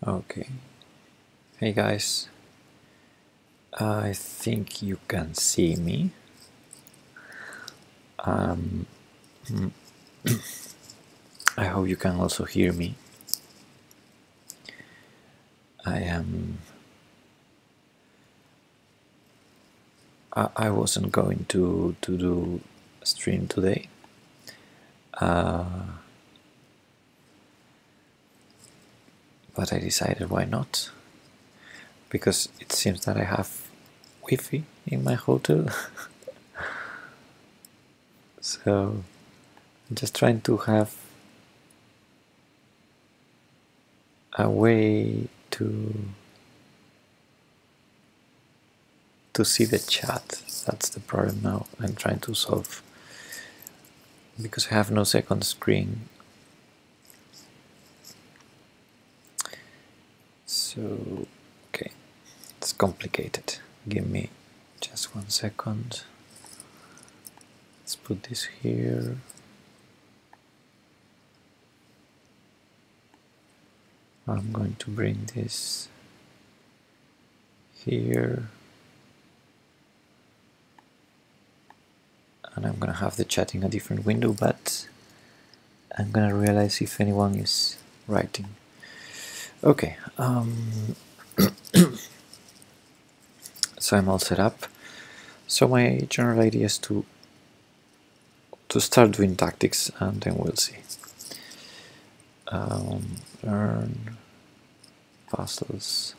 Okay. Hey guys. I think you can see me. I hope you can also hear me. I wasn't going to do a stream today. But I decided why not? Because it seems that I have Wi-Fi in my hotel. So I'm just trying to have a way to see the chat. That's the problem now I'm trying to solve, because I have no second screen. So okay, it's complicated. Give me just 1 second. Let's put this here. I'm going to bring this here, and I'm gonna have the chat in a different window, but I'm gonna realize if anyone is writing. Okay, so I'm all set up. So my general idea is to start doing tactics, and then we'll see. Learn puzzles.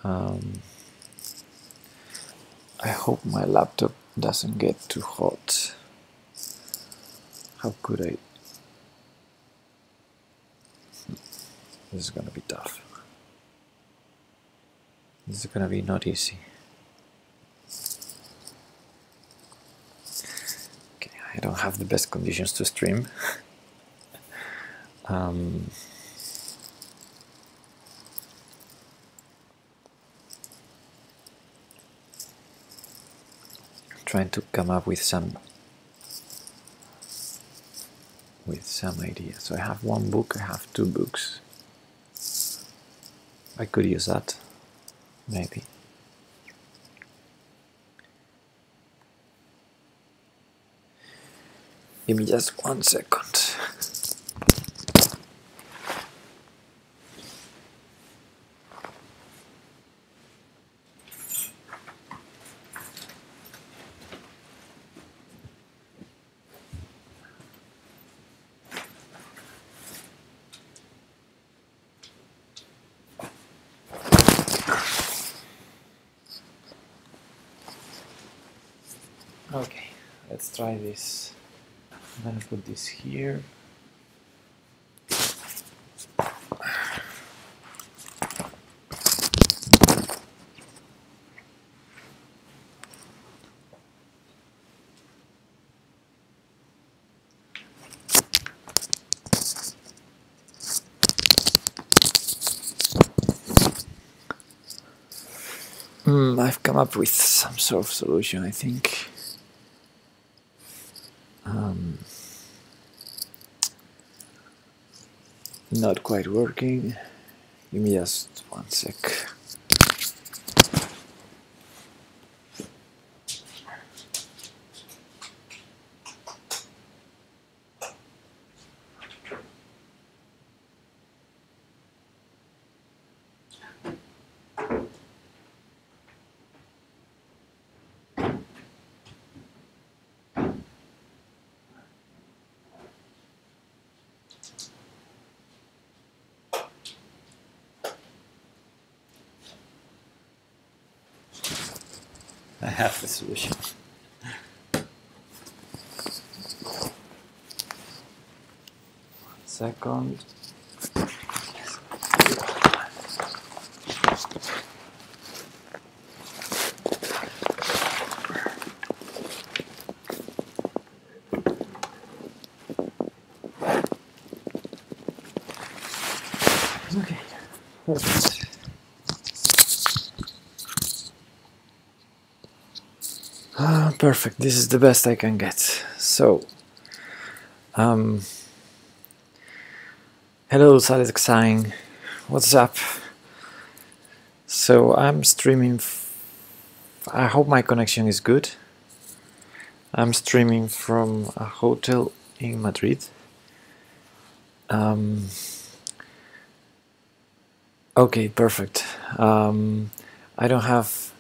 I hope my laptop doesn't get too hot. How could I? This is gonna be tough. This is gonna be not easy. Okay, I don't have the best conditions to stream. Trying to come up with some idea. So I have 1 book, I have 2 books. I could use that, maybe. Give me just 1 second. Okay, let's try this. I'm gonna put this here. I've come up with some sort of solution, I think. Not quite working. Give me just 1 sec. I have the solution. Second. Okay, perfect. Perfect. This is the best I can get. So, hello, Salexine. what's up? So I'm streaming. I hope my connection is good. I'm streaming from a hotel in Madrid. Okay, perfect. I don't have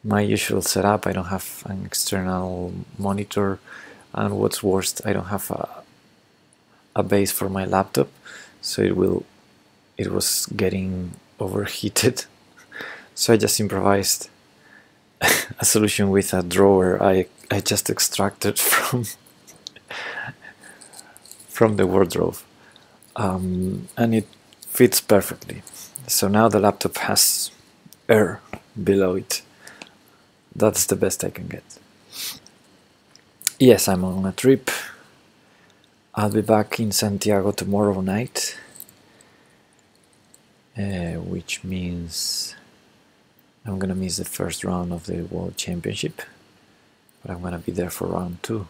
my usual setup. I don't have an external monitor, and what's worst, I don't have a base for my laptop, so it was getting overheated. So I just improvised a solution with a drawer I just extracted from the wardrobe, and it fits perfectly. So now the laptop has air below it. That's the best I can get. Yes, I'm on a trip. I'll be back in Santiago tomorrow night, which means I'm gonna miss the first round of the World Championship, but I'm gonna be there for round 2.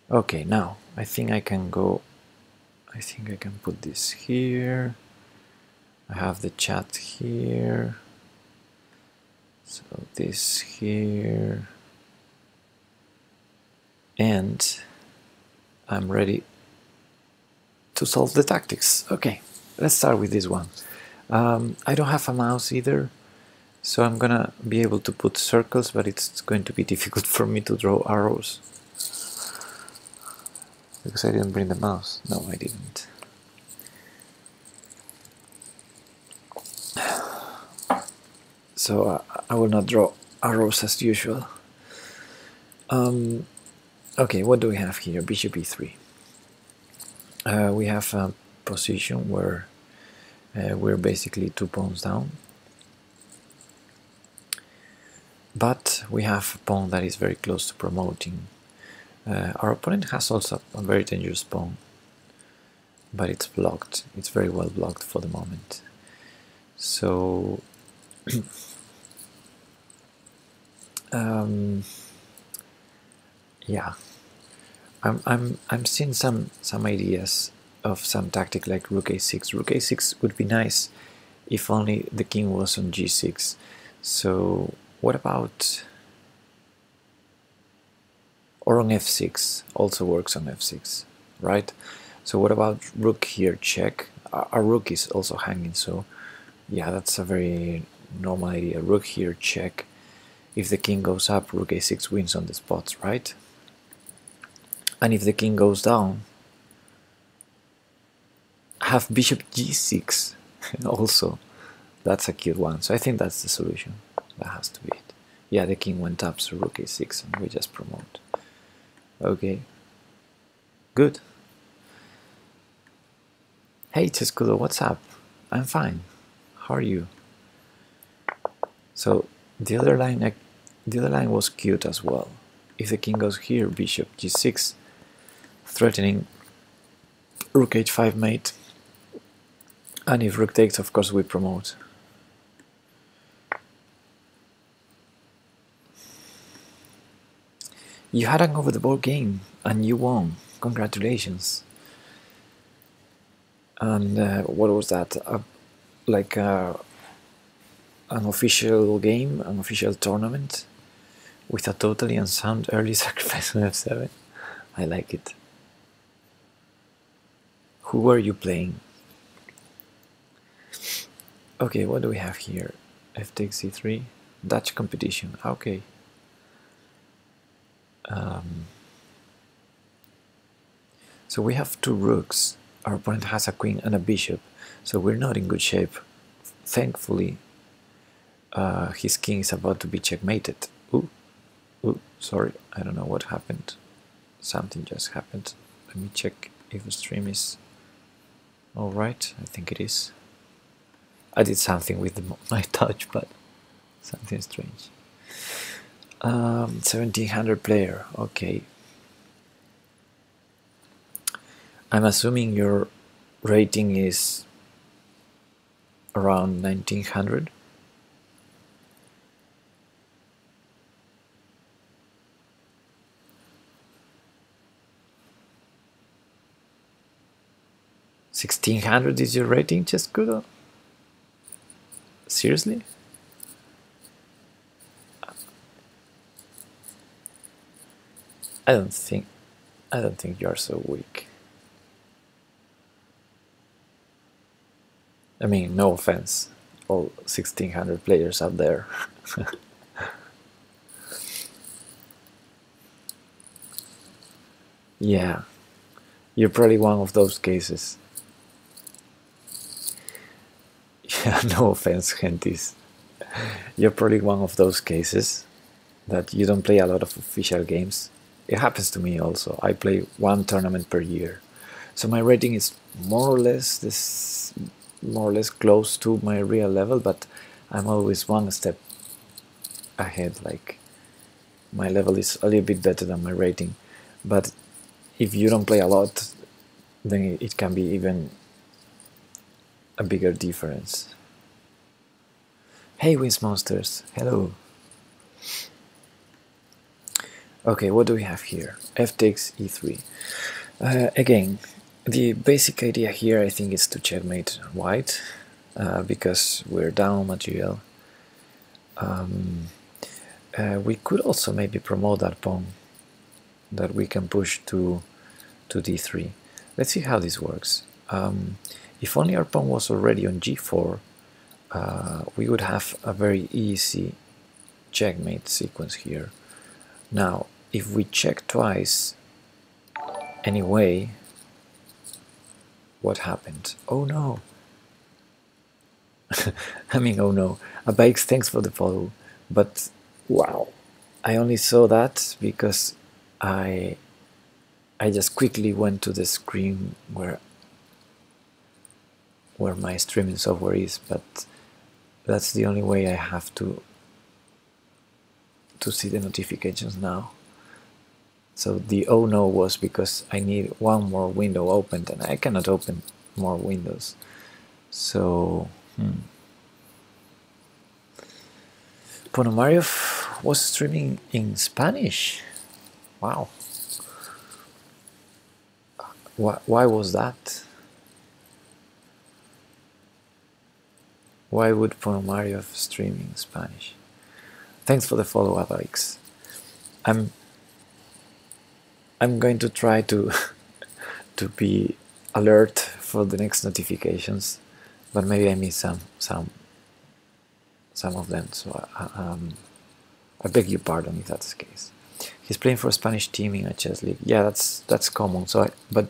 Okay, now I think I can go. I think I can put this here. I have the chat here, so this here, and I'm ready to solve the tactics. Okay, let's start with this one. I don't have a mouse either, so I'm gonna be able to put circles, but it's going to be difficult for me to draw arrows because I didn't bring the mouse. No, I didn't. So I will not draw arrows as usual. Okay, what do we have here? Bishop e3. We have a position where we're basically 2 pawns down, but we have a pawn that is very close to promoting. Our opponent has also a very dangerous pawn, but it's blocked. It's very well blocked for the moment. So yeah, I'm seeing some ideas of some tactic like rook a6. Rook a6 would be nice if only the king was on g6. So what about, or on f6, also works on f6, right? So what about rook here check? Our rook is also hanging, so yeah, that's a very normal idea. Rook here check. If the king goes up, rook a6 wins on the spots, right? And if the king goes down, have bishop g6 also. That's a cute one. So I think that's the solution. That has to be it. Yeah, the king went up, so rook a6, and we just promote. Okay. Good. Hey Chescudo, what's up? I'm fine. How are you? So the other line was cute as well. If the king goes here, bishop g6, threatening rook h5 mate. And if rook takes, of course, we promote. You had an over-the-board game, and you won. Congratulations. And what was that? Like an official game, an official tournament, with a totally unsound early sacrifice on f7. I like it. Who were you playing? Okay, what do we have here? F takes c3. Dutch competition. Okay. So we have 2 rooks. Our opponent has a queen and a bishop, so we're not in good shape. Thankfully, his king is about to be checkmated. Ooh, sorry, I don't know what happened. Something just happened. Let me check if the stream is alright. I think it is. I did something with my touch, but something strange. 1700 player, okay. I'm assuming your rating is around 1900. 1600 is your rating, Chescudo? Seriously? I don't think you are so weak. I mean, no offense, all 1600 players out there. Yeah, you're probably one of those cases. Yeah, no offense, Gentis. You're probably one of those cases that you don't play a lot of official games. It happens to me also. I play one tournament per year, so my rating is more or less close to my real level, but I'm always one step ahead. Like, my level is a little bit better than my rating, but if you don't play a lot, then it can be even a bigger difference. Hey, Wins Monsters, hello. Okay, what do we have here? F takes e3. Again, the basic idea here, I think, is to checkmate white, because we're down material. We could also maybe promote that pawn that we can push to d3. Let's see how this works. If only our pawn was already on g4, we would have a very easy checkmate sequence here. Now, if we check twice anyway, what happened? Oh no! I mean, oh no. Abikes, thanks for the follow. But wow, I only saw that because I just quickly went to the screen where my streaming software is, but that's the only way I have to see the notifications now. So the oh no was because I need one more window opened, and I cannot open more windows. So Ponomarev was streaming in Spanish. Wow. Why was that? Why would Ponomarev stream in Spanish? Thanks for the follow-up, Alex. I'm going to try to to be alert for the next notifications, but maybe I miss some of them. So I beg your pardon if that's the case. He's playing for a Spanish team in a chess league. Yeah, that's common. So but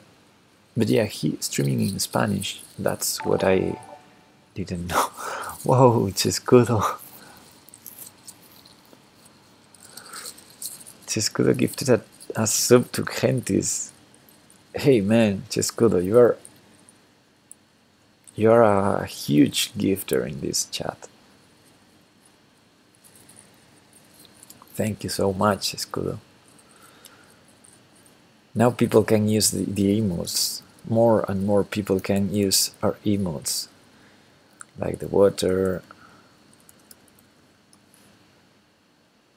yeah, he streaming in Spanish. That's what I didn't know. Whoa, Chescudo. Chescudo gifted a sub to Gentis. Hey man, Chescudo, you are a huge gifter in this chat. Thank you so much, Chescudo. Now people can use the emotes. More and more people can use our emotes, like the water.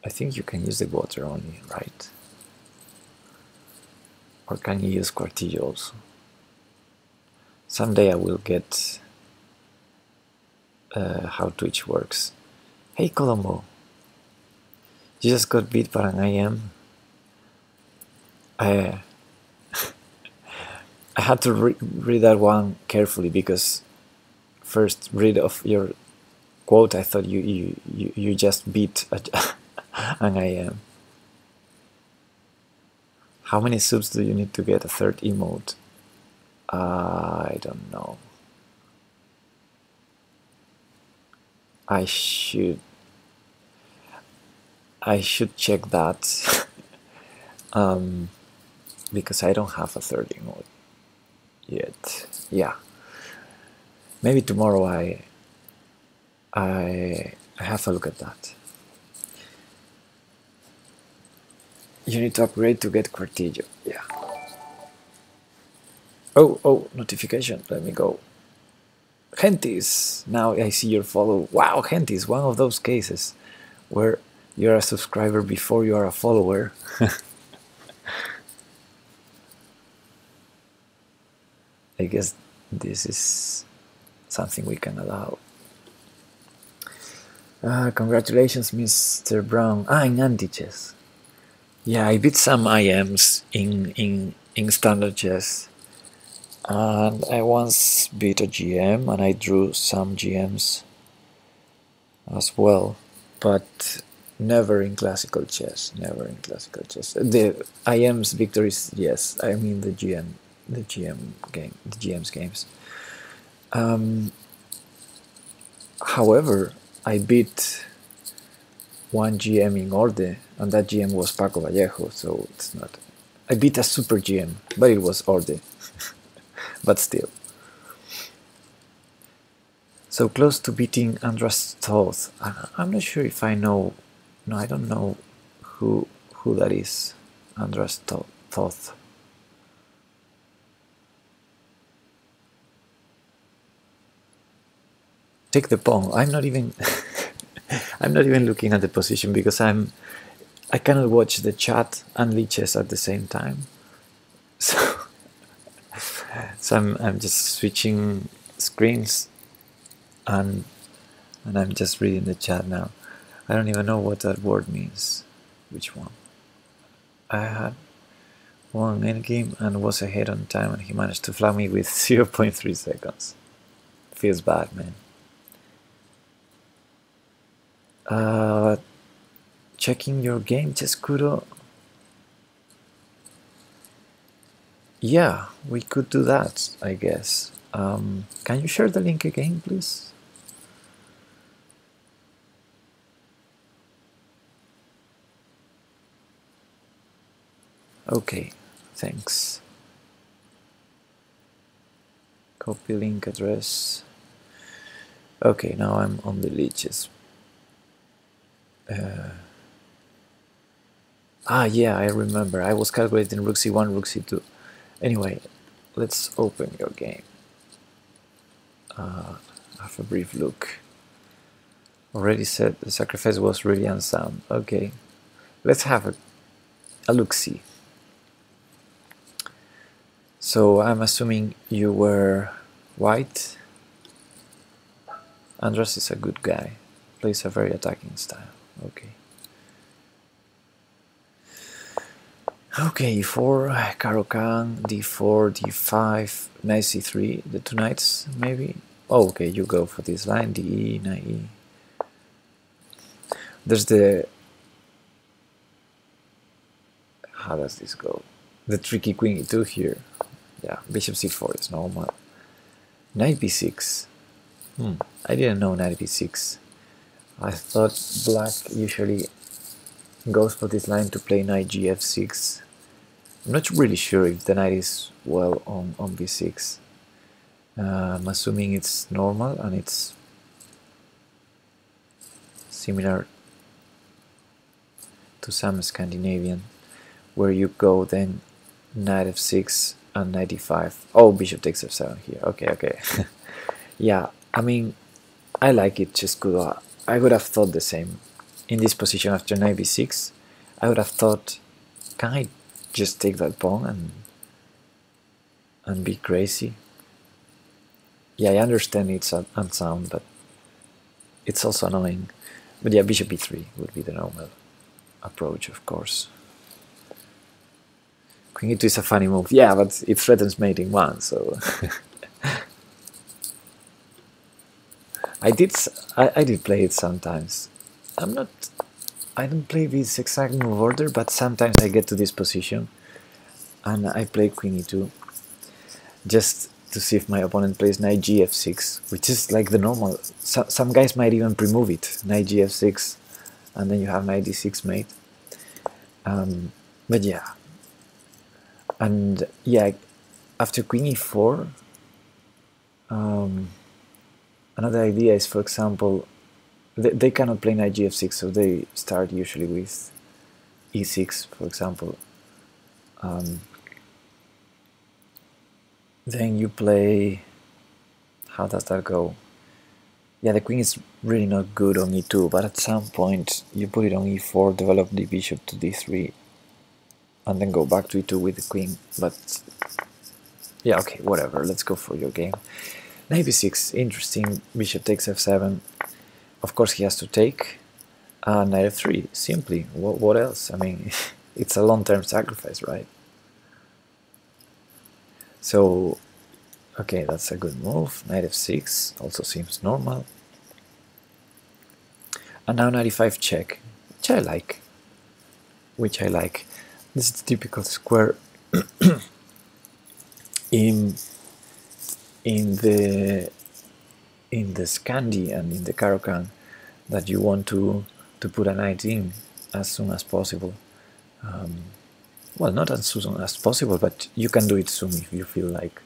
I think you can use the water only, right? Or can you use Quartillo also? Someday I will get how Twitch works. Hey Colombo, you just got beat by an IM. I had to read that one carefully, because first read of your quote, I thought you just beat an IM. How many subs do you need to get a third emote? I don't know. I should check that. Because I don't have a third emote yet. Yeah, maybe tomorrow I have a look at that. You need to upgrade to get Quartillo. Yeah. Oh, notification. Let me go. Gentis, now I see your follow. Wow, Gentis, one of those cases where you're a subscriber before you are a follower. I guess this is something we can allow. Congratulations, Mr. Brown. In anti-chess. Yeah, I beat some IMs in standard chess. And I once beat a GM and I drew some GMs as well. But never in classical chess. Never in classical chess. The IM's victories, yes. I mean the GM's games. However, I beat one GM in Orde, and that GM was Paco Vallejo, so it's not. I beat a super GM, but it was Orde. But still. So close to beating Andras Toth. I'm not sure if I know. No, I don't know who that is. Andras Toth. Take the pawn. I'm not even I'm not even looking at the position because I cannot watch the chat and liches at the same time. So I'm just switching screens and I'm just reading the chat now. I don't even know what that word means. Which one? I had won endgame and was ahead on time and he managed to flag me with 0.3 seconds. Feels bad, man. Checking your game, Chescuro. Yeah, we could do that, I guess. Can you share the link again, please? Okay, thanks. Copy link address. Okay, now I'm on the liches. Yeah, I remember. I was calculating rook c1, rook c2. Anyway, let's open your game. Have a brief look. Already said the sacrifice was really unsound. Okay, let's have a look-see. So I'm assuming you were white. Andras is a good guy. Plays a very attacking style. Okay. Okay, e4, Caro-Kann, d4, d5, knight c3, the two knights, maybe? Oh, okay, you go for this line, de, knight e. There's the... How does this go? The tricky queen e2 here. Yeah, bishop c4 is normal. Knight b6. I didn't know knight b6. I thought black usually goes for this line to play knight gf6. I'm not really sure if the knight is well on b6. I'm assuming it's normal and it's similar to some Scandinavian, where you go then knight f6 and knight d5. Oh, bishop takes f7 here. Okay. Yeah, I mean, I like it, Chescuro. I would have thought the same. In this position after knight b6, I would have thought, can I just take that pawn and be crazy? Yeah, I understand it's unsound, but it's also annoying. But yeah, bishop b3 would be the normal approach, of course. Queen e2 is a funny move. Yeah, but it threatens mate in one, so... I did play it sometimes. I don't play this exact move order, but sometimes I get to this position and I play queen e2 just to see if my opponent plays knight gf6, which is like the normal. Some guys might even pre-move it, knight gf6, and then you have knight d6 mate. But yeah, and yeah, after queen e4, another idea is, for example, they cannot play knight gf6, so they start usually with e6, for example. Then you play... How does that go? Yeah, the queen is really not good on e2, but at some point you put it on e4, develop the bishop to d3, and then go back to e2 with the queen. But Yeah, okay, whatever. Let's go for your game. Knight b6, interesting. Bishop takes f7. Of course, he has to take. Knight f3, simply. What else? I mean, it's a long-term sacrifice, right? So, okay, that's a good move. Knight f6 also seems normal. And now knight e5 check, which I like. This is the typical square in the Scandi and in the Caro-Kann that you want to put a knight in as soon as possible. Well, not as soon as possible, but you can do it soon if you feel like.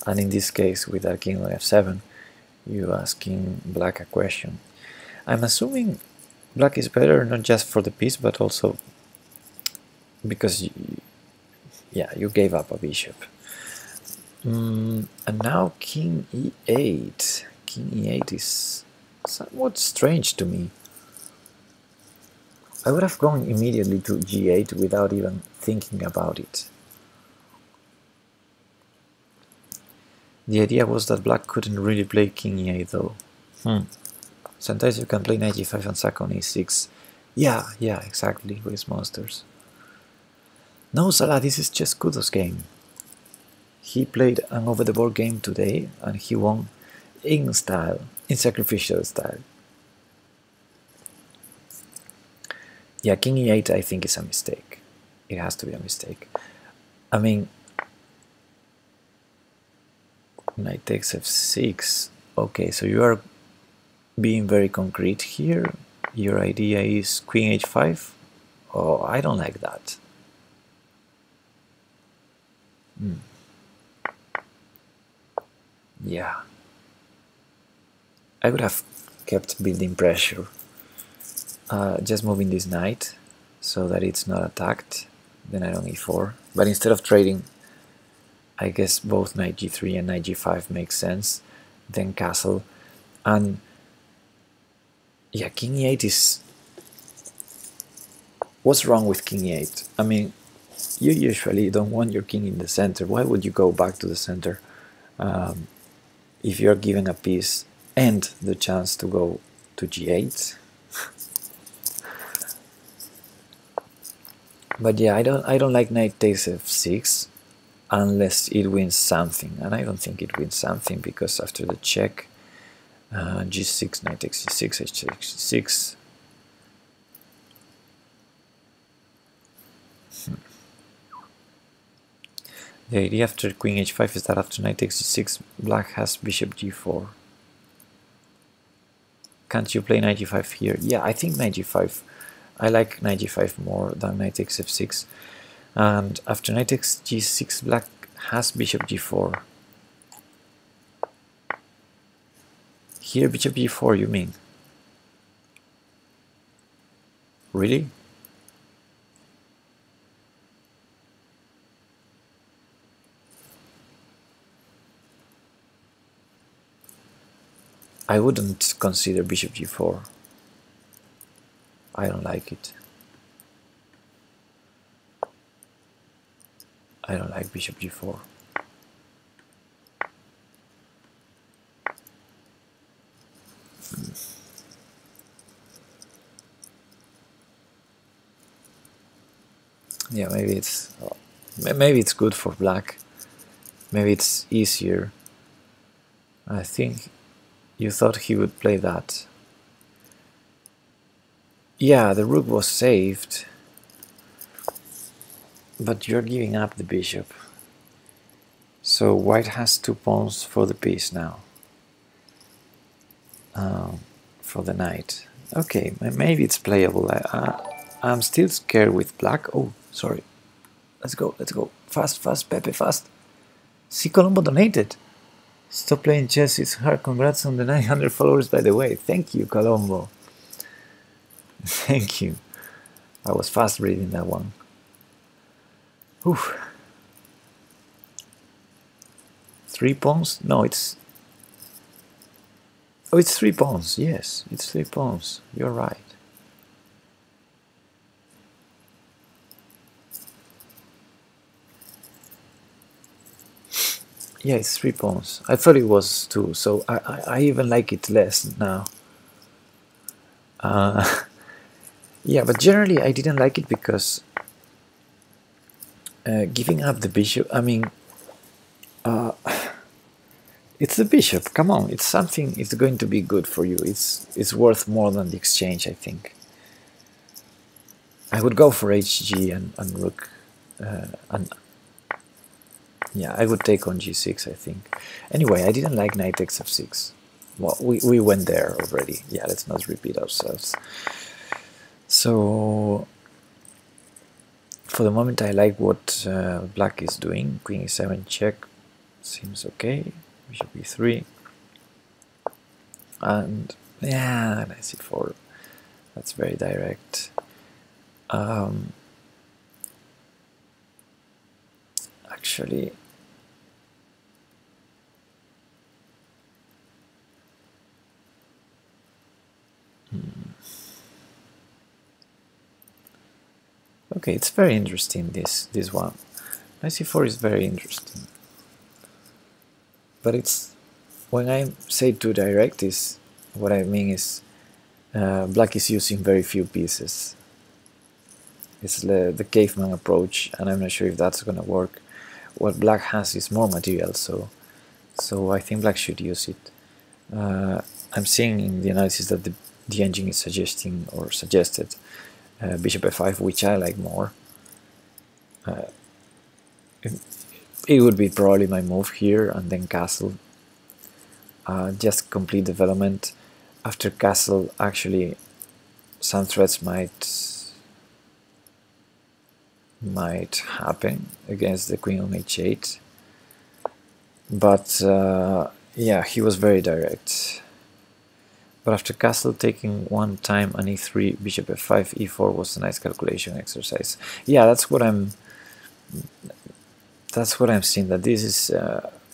And in this case, with a king on f7, you're asking black a question. I'm assuming black is better not just for the piece, but also because you gave up a bishop. And now king e8. King e8 is somewhat strange to me. I would have gone immediately to g8 without even thinking about it. The idea was that black couldn't really play king e8 though. Sometimes you can play knight g5 and sack on e6. Yeah, exactly, with monsters. No, Salah, this is just Kudo's game. He played an over-the-board game today and he won in style, in sacrificial style. Yeah, king e8 I think is a mistake. It has to be a mistake. I mean, knight takes f6. Okay, so you are being very concrete here. Your idea is queen h5. Oh, I don't like that. Yeah. I would have kept building pressure. Just moving this knight so that it's not attacked. Then knight on e4. But instead of trading, I guess both knight g3 and knight g5 makes sense. Then castle. And yeah, king e8 is... What's wrong with king e8? I mean, you usually don't want your king in the center. Why would you go back to the center if you're given a piece and the chance to go to g8? But yeah, I don't like knight takes f6 unless it wins something, and I don't think it wins something because after the check, g6, knight takes g6, h takes g6. The idea after queen h5 is that after knight takes g6, black has bishop g4. Can't you play knight g5 here? Yeah, I think knight g5. I like knight g5 more than knight takes f6. And after knight takes g6, black has bishop g4. Here bishop g4, you mean? Really? I wouldn't consider bishop g4. I don't like it. I don't like bishop g4. Yeah, maybe it's good for black. Maybe it's easier. I think you thought he would play that. Yeah, the rook was saved, but you're giving up the bishop. So white has 2 pawns for the piece now. For the knight. Okay, maybe it's playable. I'm still scared with black. Oh, sorry. Let's go. Fast, Pepe, fast. See, Colombo donated. Stop playing chess, it's hard. Congrats on the 900 followers, by the way. Thank you, Colombo. Thank you. I was fast reading that one. Oof. 3 pawns? No, it's... Oh, it's 3 pawns. Yes, it's 3 pawns. You're right. Yeah, it's 3 pawns. I thought it was 2, so I even like it less now. Yeah, but generally I didn't like it because giving up the bishop, I mean, it's the bishop, come on, it's something, it's going to be good for you, it's worth more than the exchange, I think. I would go for HG and rook, and yeah, I would take on G6, I think. Anyway, I didn't like knight takes F6. Well, we went there already. Yeah, let's not repeat ourselves. So, for the moment, I like what black is doing. Queen E7 check seems okay. Bishop E3. And, yeah, knight C4. That's very direct. Actually, okay, it's very interesting, this one. Knight C4 is very interesting. But it's, when I say too direct, is what I mean is black is using very few pieces. It's the caveman approach, and I'm not sure if that's gonna work. What black has is more material, so I think black should use it. I'm seeing in the analysis that the engine is suggesting or suggested bishop f5, which I like more. It would be probably my move here, and then castle. Just complete development. After castle, actually, some threats might happen against the queen on h8, but yeah, he was very direct. But after castle taking one time and e3, bishop f5, e4 was a nice calculation exercise. Yeah, that's what I'm seeing, that this is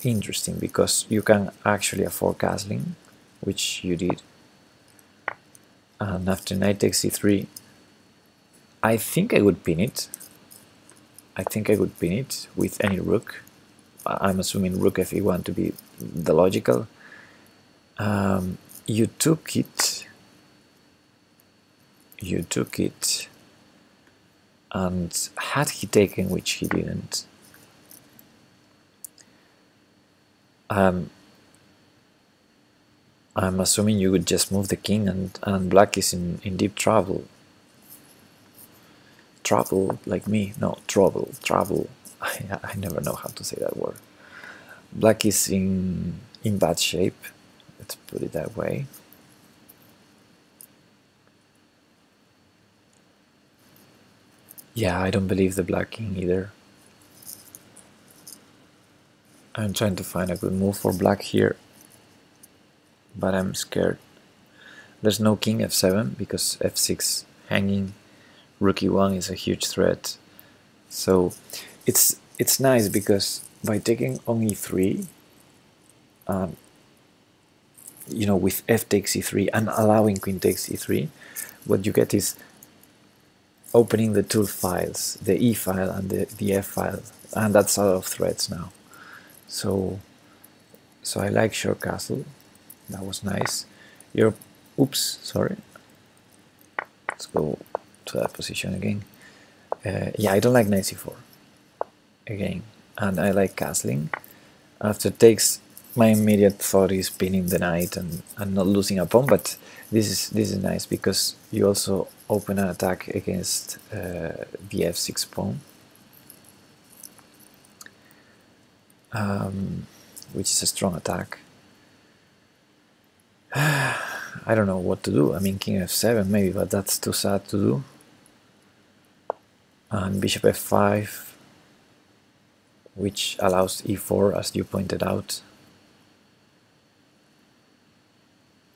interesting because you can actually afford castling, which you did. And after knight takes e3, I think I would pin it. I think I would pin it with any rook. I'm assuming rook f e1 to be the logical. You took it, and had he taken, which he didn't, I'm assuming you would just move the king, and black is in deep trouble. Trouble, like me? No, trouble. I never know how to say that word. Black is in bad shape, let's put it that way. Yeah, I don't believe the black king either. I'm trying to find a good move for black here, but I'm scared. There's no king f7 because f6 hanging, rook e1 is a huge threat. So it's nice because by taking on e3, you know, with f takes e3 and allowing queen takes e3, what you get is opening the two files, the e file and the f file, and that's out of threats now. So I like short castle. That was nice. Oops, sorry. Let's go to that position again. Yeah, I don't like knight c4 again, and I like castling. After takes, my immediate thought is pinning the knight and not losing a pawn, but this is nice because you also open an attack against the f6 pawn, which is a strong attack. I don't know what to do. I mean, king f7 maybe, but that's too sad to do. And bishop f5, which allows e4, as you pointed out.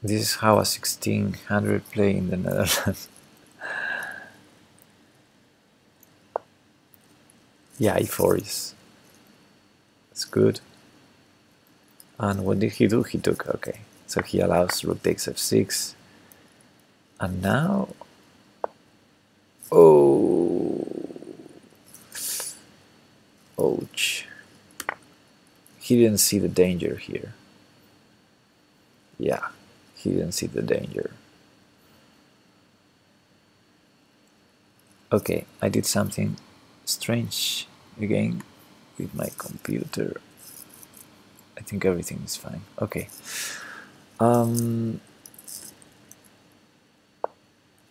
This is how a 1600 play in the Netherlands. Yeah, e4 is good. And what did he do? He took, okay. So he allows rook takes f6. And now, oh, ouch. he didn't see the danger here. Yeah, he didn't see the danger. Okay, I did something strange again with my computer. I think everything is fine. Okay.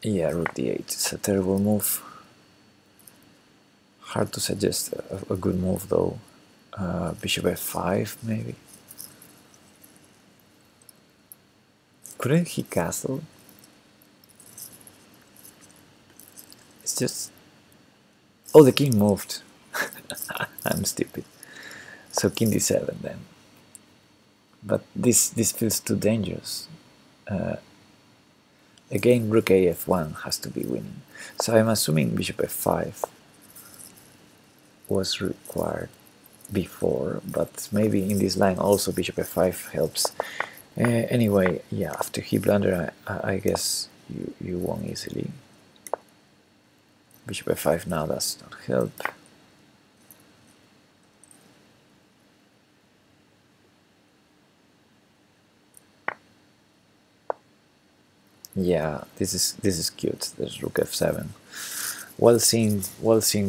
Yeah, rook d8. It's a terrible move. Hard to suggest a good move though. Bishop f5 maybe. Couldn't he castle? It's just... Oh, the king moved. I'm stupid. So king d7 then. But this feels too dangerous. Again, rook af1 has to be winning. So I'm assuming bishop f5 was required before, but maybe in this line also bishop f5 helps. Anyway, yeah, after he blundered, I guess you won easily. Bishop f5 now does not help. Yeah, this is cute. There's rook f7. Well seen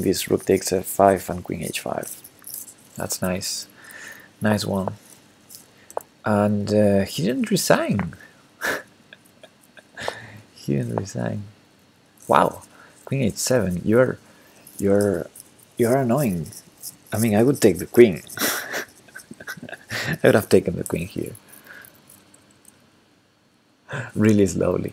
this rook takes f5 and queen h5. That's nice. Nice one. And he didn't resign. He didn't resign. Wow, queen h7. You're annoying. I mean, I would take the queen. I would have taken the queen here. Really slowly.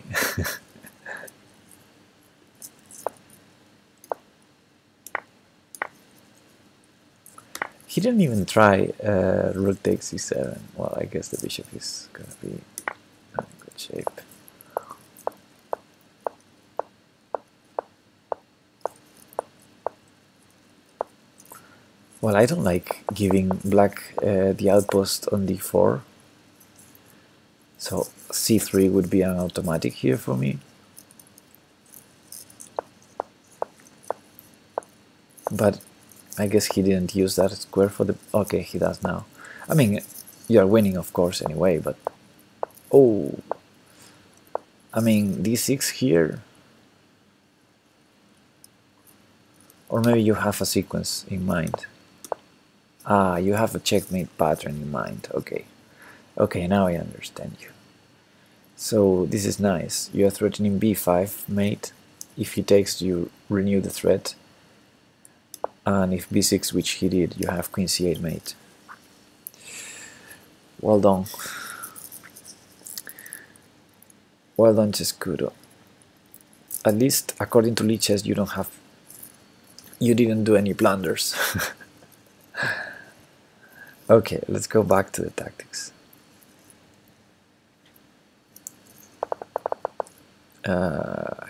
He didn't even try rook takes c7. Well, I guess the bishop is gonna be in good shape. Well, I don't like giving black the outpost on d4. So c3 would be an automatic here for me. But I guess he didn't use that square for the... Okay, he does now. I mean, you're winning of course anyway, but... Oh! I mean, d6 here? Or maybe you have a sequence in mind. Ah, you have a checkmate pattern in mind. Okay. Okay, now I understand you. So this is nice. You are threatening b5 mate. If he takes, you renew the threat. And if b6, which he did, you have queen c8 mate. Well done. Well done, Chescudo. At least, according to Lichess, you didn't do any blunders. Okay, let's go back to the tactics.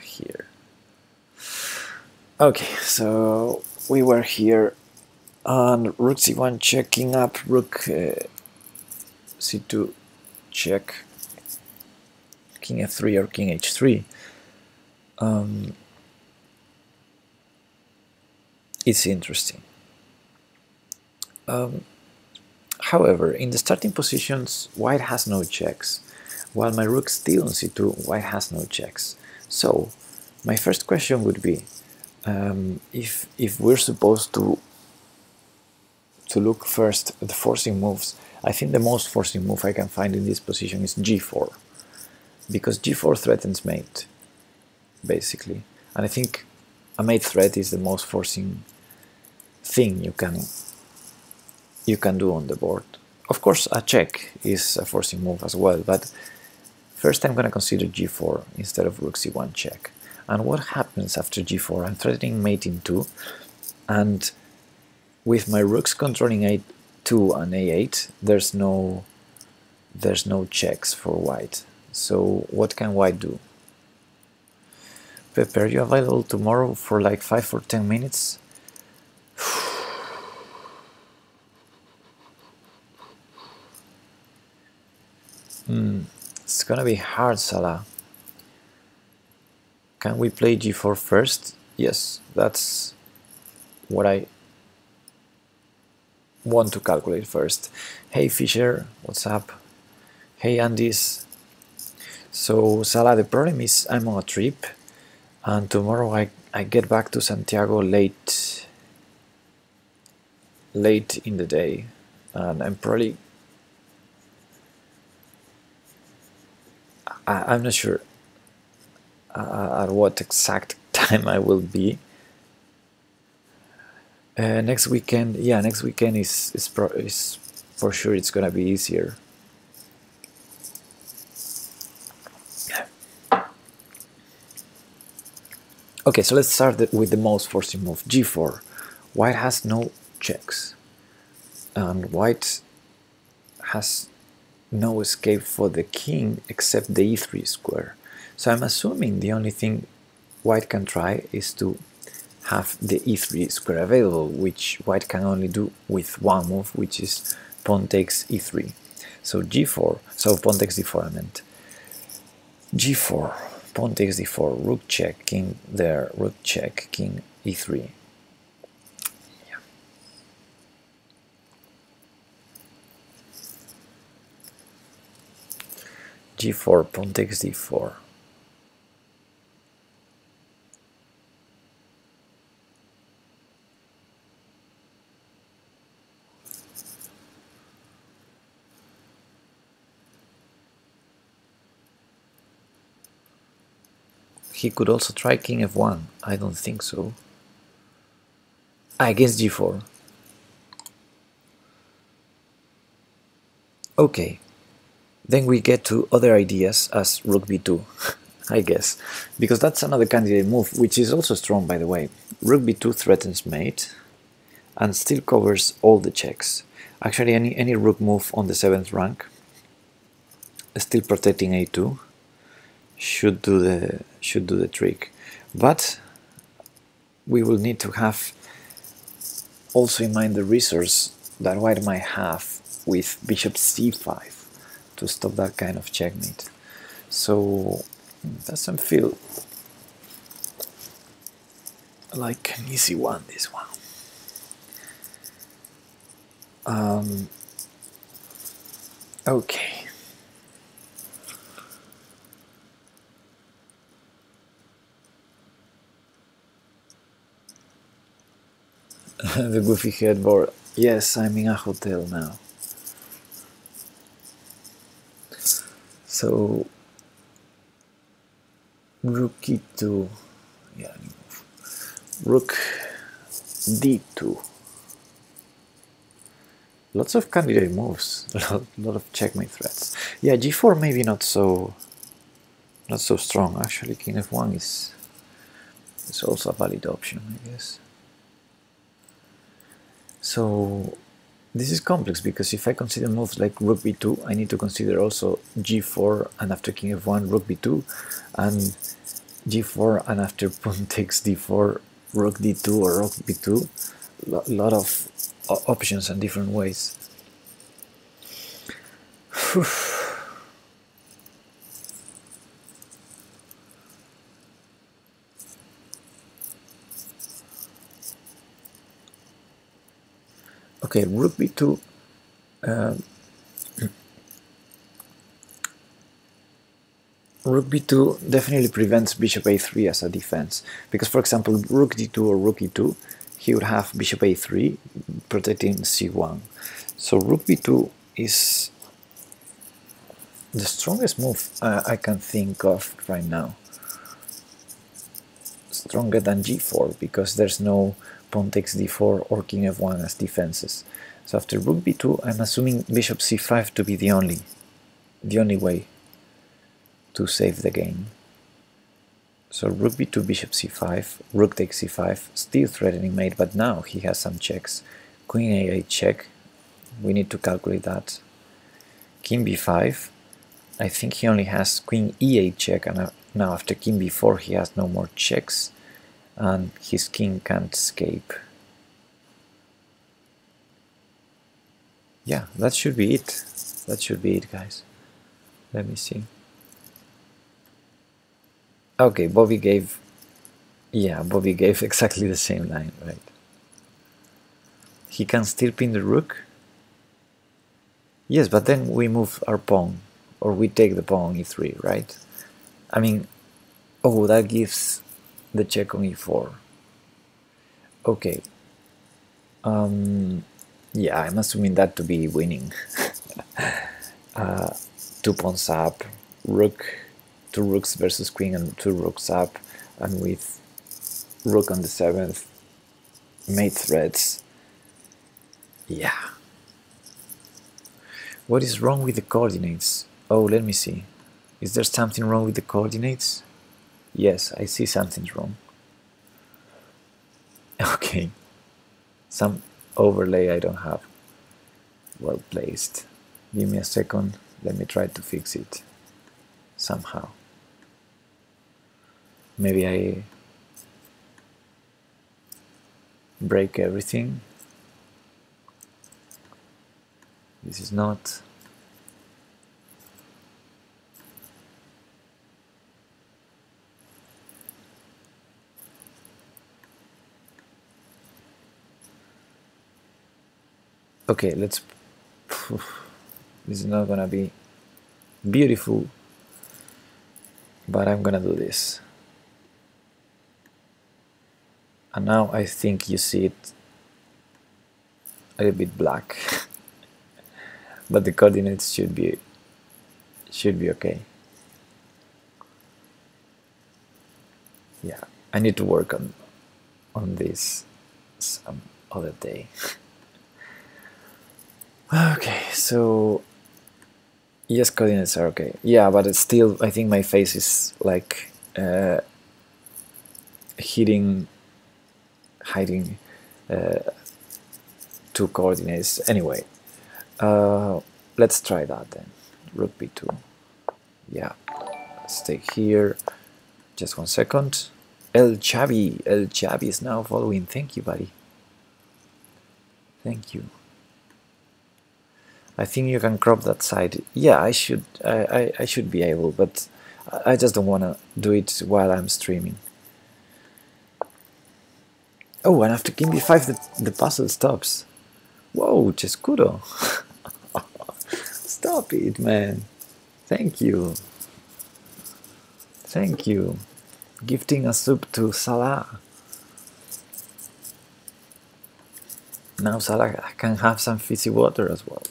Here. Okay, so we were here on rook c1 checking up, rook c2 check, king f3 or king h3. It's interesting. However, in the starting positions, white has no checks, while my rook's still on c2, white has no checks. So, my first question would be, if we're supposed to look first at the forcing moves, I think the most forcing move I can find in this position is g4, because g4 threatens mate, basically, and I think a mate threat is the most forcing thing you can do on the board. Of course, a check is a forcing move as well, but first I'm going to consider g4 instead of rook c1 check. And what happens after g4? I'm threatening mate in 2, and with my rooks controlling a2 and a8, there's no checks for white. So what can white do? Pepe, are you available tomorrow for like 5 or 10 minutes? It's gonna be hard, Salah. Can we play g4 first? Yes, that's what I... want to calculate first. Hey Fisher, what's up? Hey Andis. So Salah, the problem is I'm on a trip, and tomorrow I get back to Santiago late in the day, and I'm probably I'm not sure at what exact time I will be. Next weekend, yeah, next weekend is for sure it's gonna be easier. Okay, so let's start with the most forcing move, g4. White has no checks, and white has no escape for the king except the e3 square. So I'm assuming the only thing white can try is to have the e3 square available, which white can only do with one move, which is pawn takes e3. So g4, so pawn takes d4 I meant. g4, pawn takes d4, rook check, king there, rook check, king e3. Yeah. g4, pawn takes d4. He could also try king f1. I don't think so. I guess g4. Okay. Then we get to other ideas as rook b2, I guess. Because that's another candidate move, which is also strong, by the way. Rook b2 threatens mate and still covers all the checks. Actually, any rook move on the 7th rank, still protecting a2, should do the trick. But we will need to have also in mind the resource that white might have with bishop c5 to stop that kind of checkmate. So doesn't feel like an easy one, this one. Okay. The goofy headboard. Yes, I'm in a hotel now. So rook e2. Yeah, rook d2. Lots of candidate moves. A lot of checkmate threats. Yeah, g4 maybe not so strong. Actually, king f1 is also a valid option, I guess. So this is complex because if I consider moves like rook b2, I need to consider also g4 and after king f1 rook b2, and g4 and after pawn takes d4 rook d2 or rook b2. A lot of options and different ways. Okay, rook b2. Rook b2 definitely prevents bishop a3 as a defense, because for example rook d2 or rook e2, he would have bishop a3 protecting c1. So rook b2 is the strongest move I can think of right now. Stronger than g4 because there's no pawn takes d4 or king f1 as defenses. So after rook b2, I'm assuming bishop c5 to be the only way to save the game. So rook b2, bishop c5, rook takes c5, still threatening mate, but now he has some checks. Queen a8 check, we need to calculate that. King b5, I think he only has queen e8 check, and now after king b4 he has no more checks, and his king can't escape. Yeah, that should be it. That should be it, guys. Let me see. Okay, Bobby gave exactly the same line, right? He can still pin the rook? Yes, but then we move our pawn, or we take the pawn on e3, right? I mean, oh, that gives the check on e4. Okay. Yeah, I'm assuming that to be winning. 2 pawns up, rook, 2 rooks versus queen and 2 rooks up, and with rook on the 7th, mate threats. Yeah. What is wrong with the coordinates? Oh, let me see. Is there something wrong with the coordinates? Yes, I see something's wrong. Okay. Some overlay I don't have. Well placed. Give me a second. Let me try to fix it somehow. Maybe I break everything. This is not. Okay, let's. This is not gonna be beautiful, but I'm gonna do this. And now I think you see it a little bit black, but the coordinates should be okay. Yeah, I need to work on this some other day. Okay, so yes, coordinates are okay. Yeah, but it's still, I think my face is like hiding 2 coordinates. Anyway, let's try that then. Rook b2. Yeah, stay here. Just 1 second. El Chavi is now following. Thank you, buddy. Thank you. I think you can crop that side. Yeah, I should be able, but I just don't want to do it while I'm streaming. Oh, and after king b5 the puzzle stops. Whoa, Chescudo. Stop it, man. Thank you. Thank you. Gifting a soup to Salah. Now Salah can have some fizzy water as well.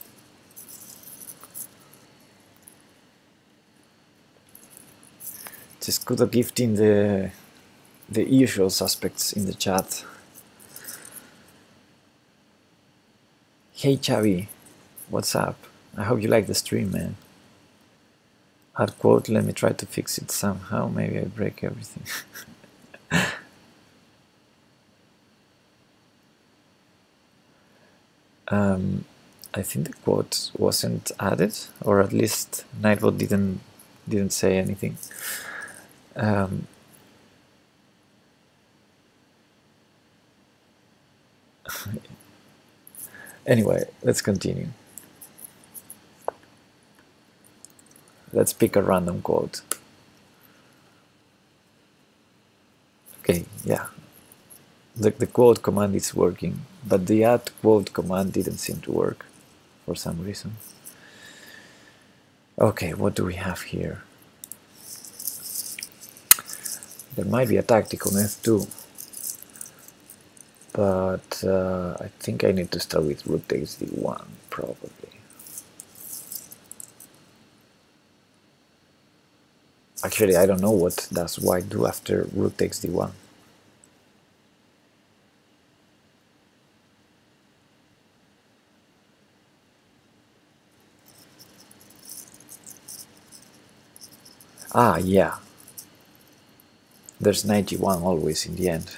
Chescudo gifting the usual suspects in the chat. Hey Chavi, what's up? I hope you like the stream, man. Hard quote, let me try to fix it somehow. Maybe I break everything. I think the quote wasn't added, or at least Nightbot didn't say anything. Anyway, let's continue. Let's pick a random quote. Okay, yeah. The quote command is working, but the add quote command didn't seem to work for some reason. Okay, what do we have here? There might be a tactic on f2, but I think I need to start with rook takes d1, probably. Actually, I don't know what does white do after rook takes d1. Ah, yeah. There's 91 always in the end.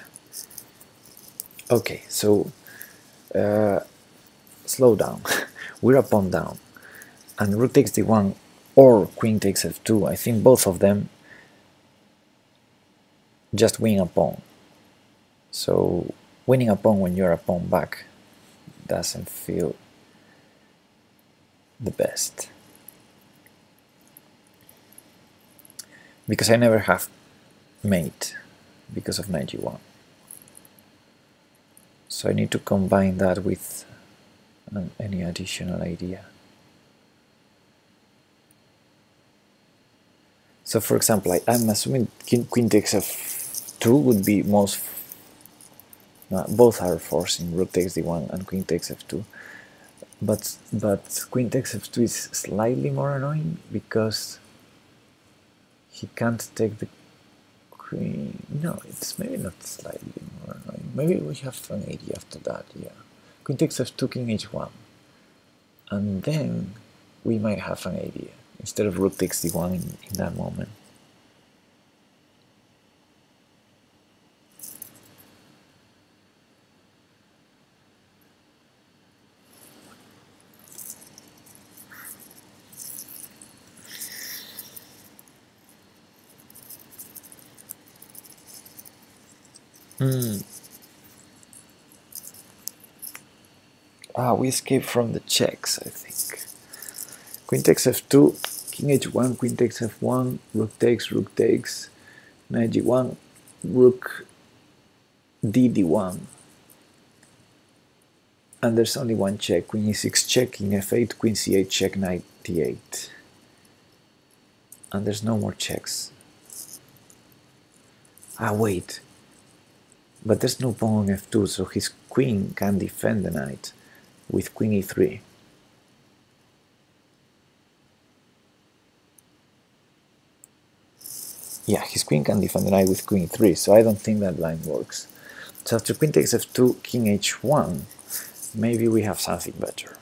Okay, so slow down. We're a pawn down, and rook takes d1 or queen takes f2. I think both of them just win a pawn. So winning a pawn when you're a pawn back doesn't feel the best. Because I never have mate because of 91. So I need to combine that with any additional idea. So for example, I'm assuming queen takes f2 would be most... both are forcing rook takes d1 and queen takes f2. But queen takes f2 is slightly more annoying because he can't take the queen. No, it's maybe not slightly more annoying. Maybe we have an idea after that, yeah. Queen takes f2, king h1. And then we might have an idea instead of rook takes d1 in that moment. We escaped from the checks, I think. Queen takes f2, king h1, queen takes f1, rook takes, knight g1, rook d1. And there's only one check, queen e6 check, king f8, queen c8 check, knight d8. And there's no more checks. Wait. But there's no pawn on f2, so his queen can defend the knight with queen e3. Yeah, his queen can defend the knight with queen e3, so I don't think that line works. So after queen takes f2, king h1, maybe we have something better.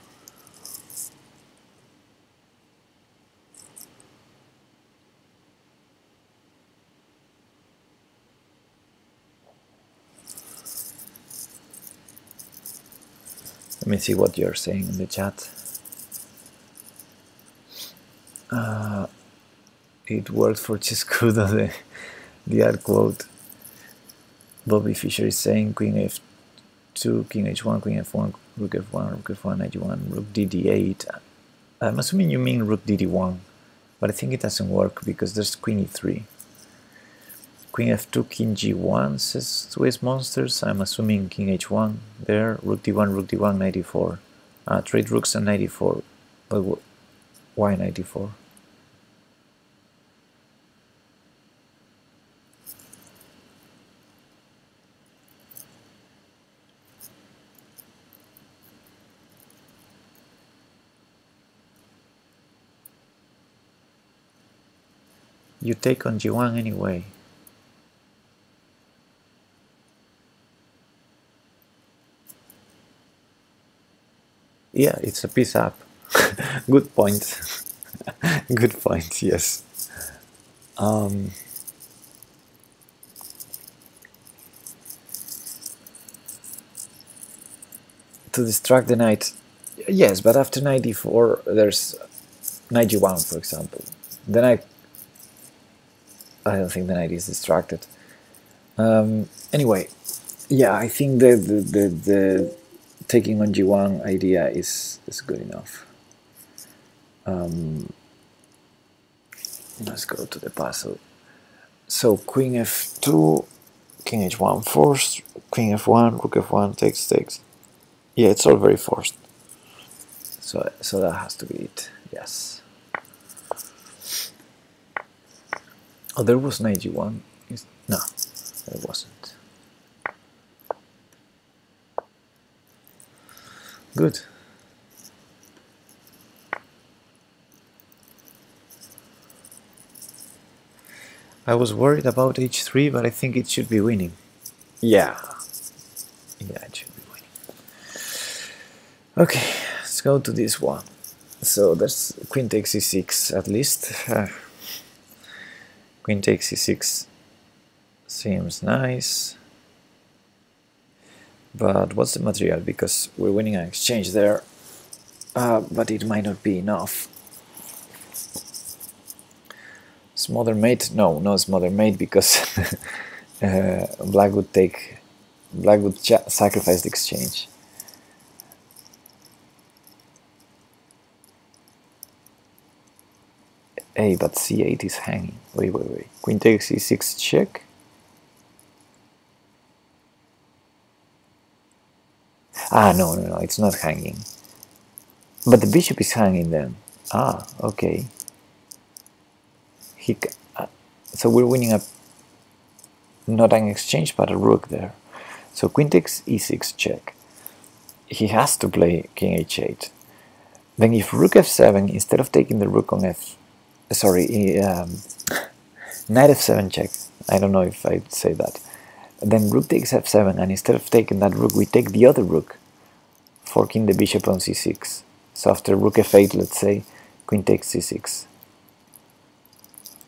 Let me see what you're saying in the chat. It worked for Chiscudo, the ad quote. Bobby Fischer is saying queen f2, king h1, queen f1, rook f1, knight g1, rook dd8. I'm assuming you mean rook dd1, but I think it doesn't work because there's queen e3. Queen f2, king g1, says Swiss Monsters. I'm assuming king h1 there, rook d1, knight e4. Trade rooks and knight e4. But why knight e4? You take on g1 anyway. Yeah, it's a piece up. Good point. Good point, yes. To distract the knight, yes, but after knight d4 there's knight g1, for example. Then I don't think the knight is distracted. Anyway, yeah, I think the taking on g1 idea is good enough. Let's go to the puzzle. So queen f2, king h1 forced, queen f1, rook f1 takes. Yeah, it's all very forced. So that has to be it. Yes. Oh, there was knight g1. No, there wasn't. Good. I was worried about h3, but I think it should be winning. Yeah. Yeah, it should be winning. Okay, let's go to this one. So that's queen takes e6 at least. Queen takes e6 seems nice. But what's the material? Because we're winning an exchange there. But it might not be enough. Smother mate? No, no smother mate, because black would sacrifice the exchange. Hey, but c8 is hanging. Wait. Queen takes e6 check. Ah, no, no, no, it's not hanging. But the bishop is hanging then. Ah, okay. He, so we're winning a, not an exchange, but a rook there. So queen takes e6 check. He has to play king h8. Then if rook f7, instead of taking the rook on knight f7 check. I don't know if I'd say that. Then rook takes f7, and instead of taking that rook, we take the other rook, forking the bishop on c6. So after rook f8, let's say, queen takes c6.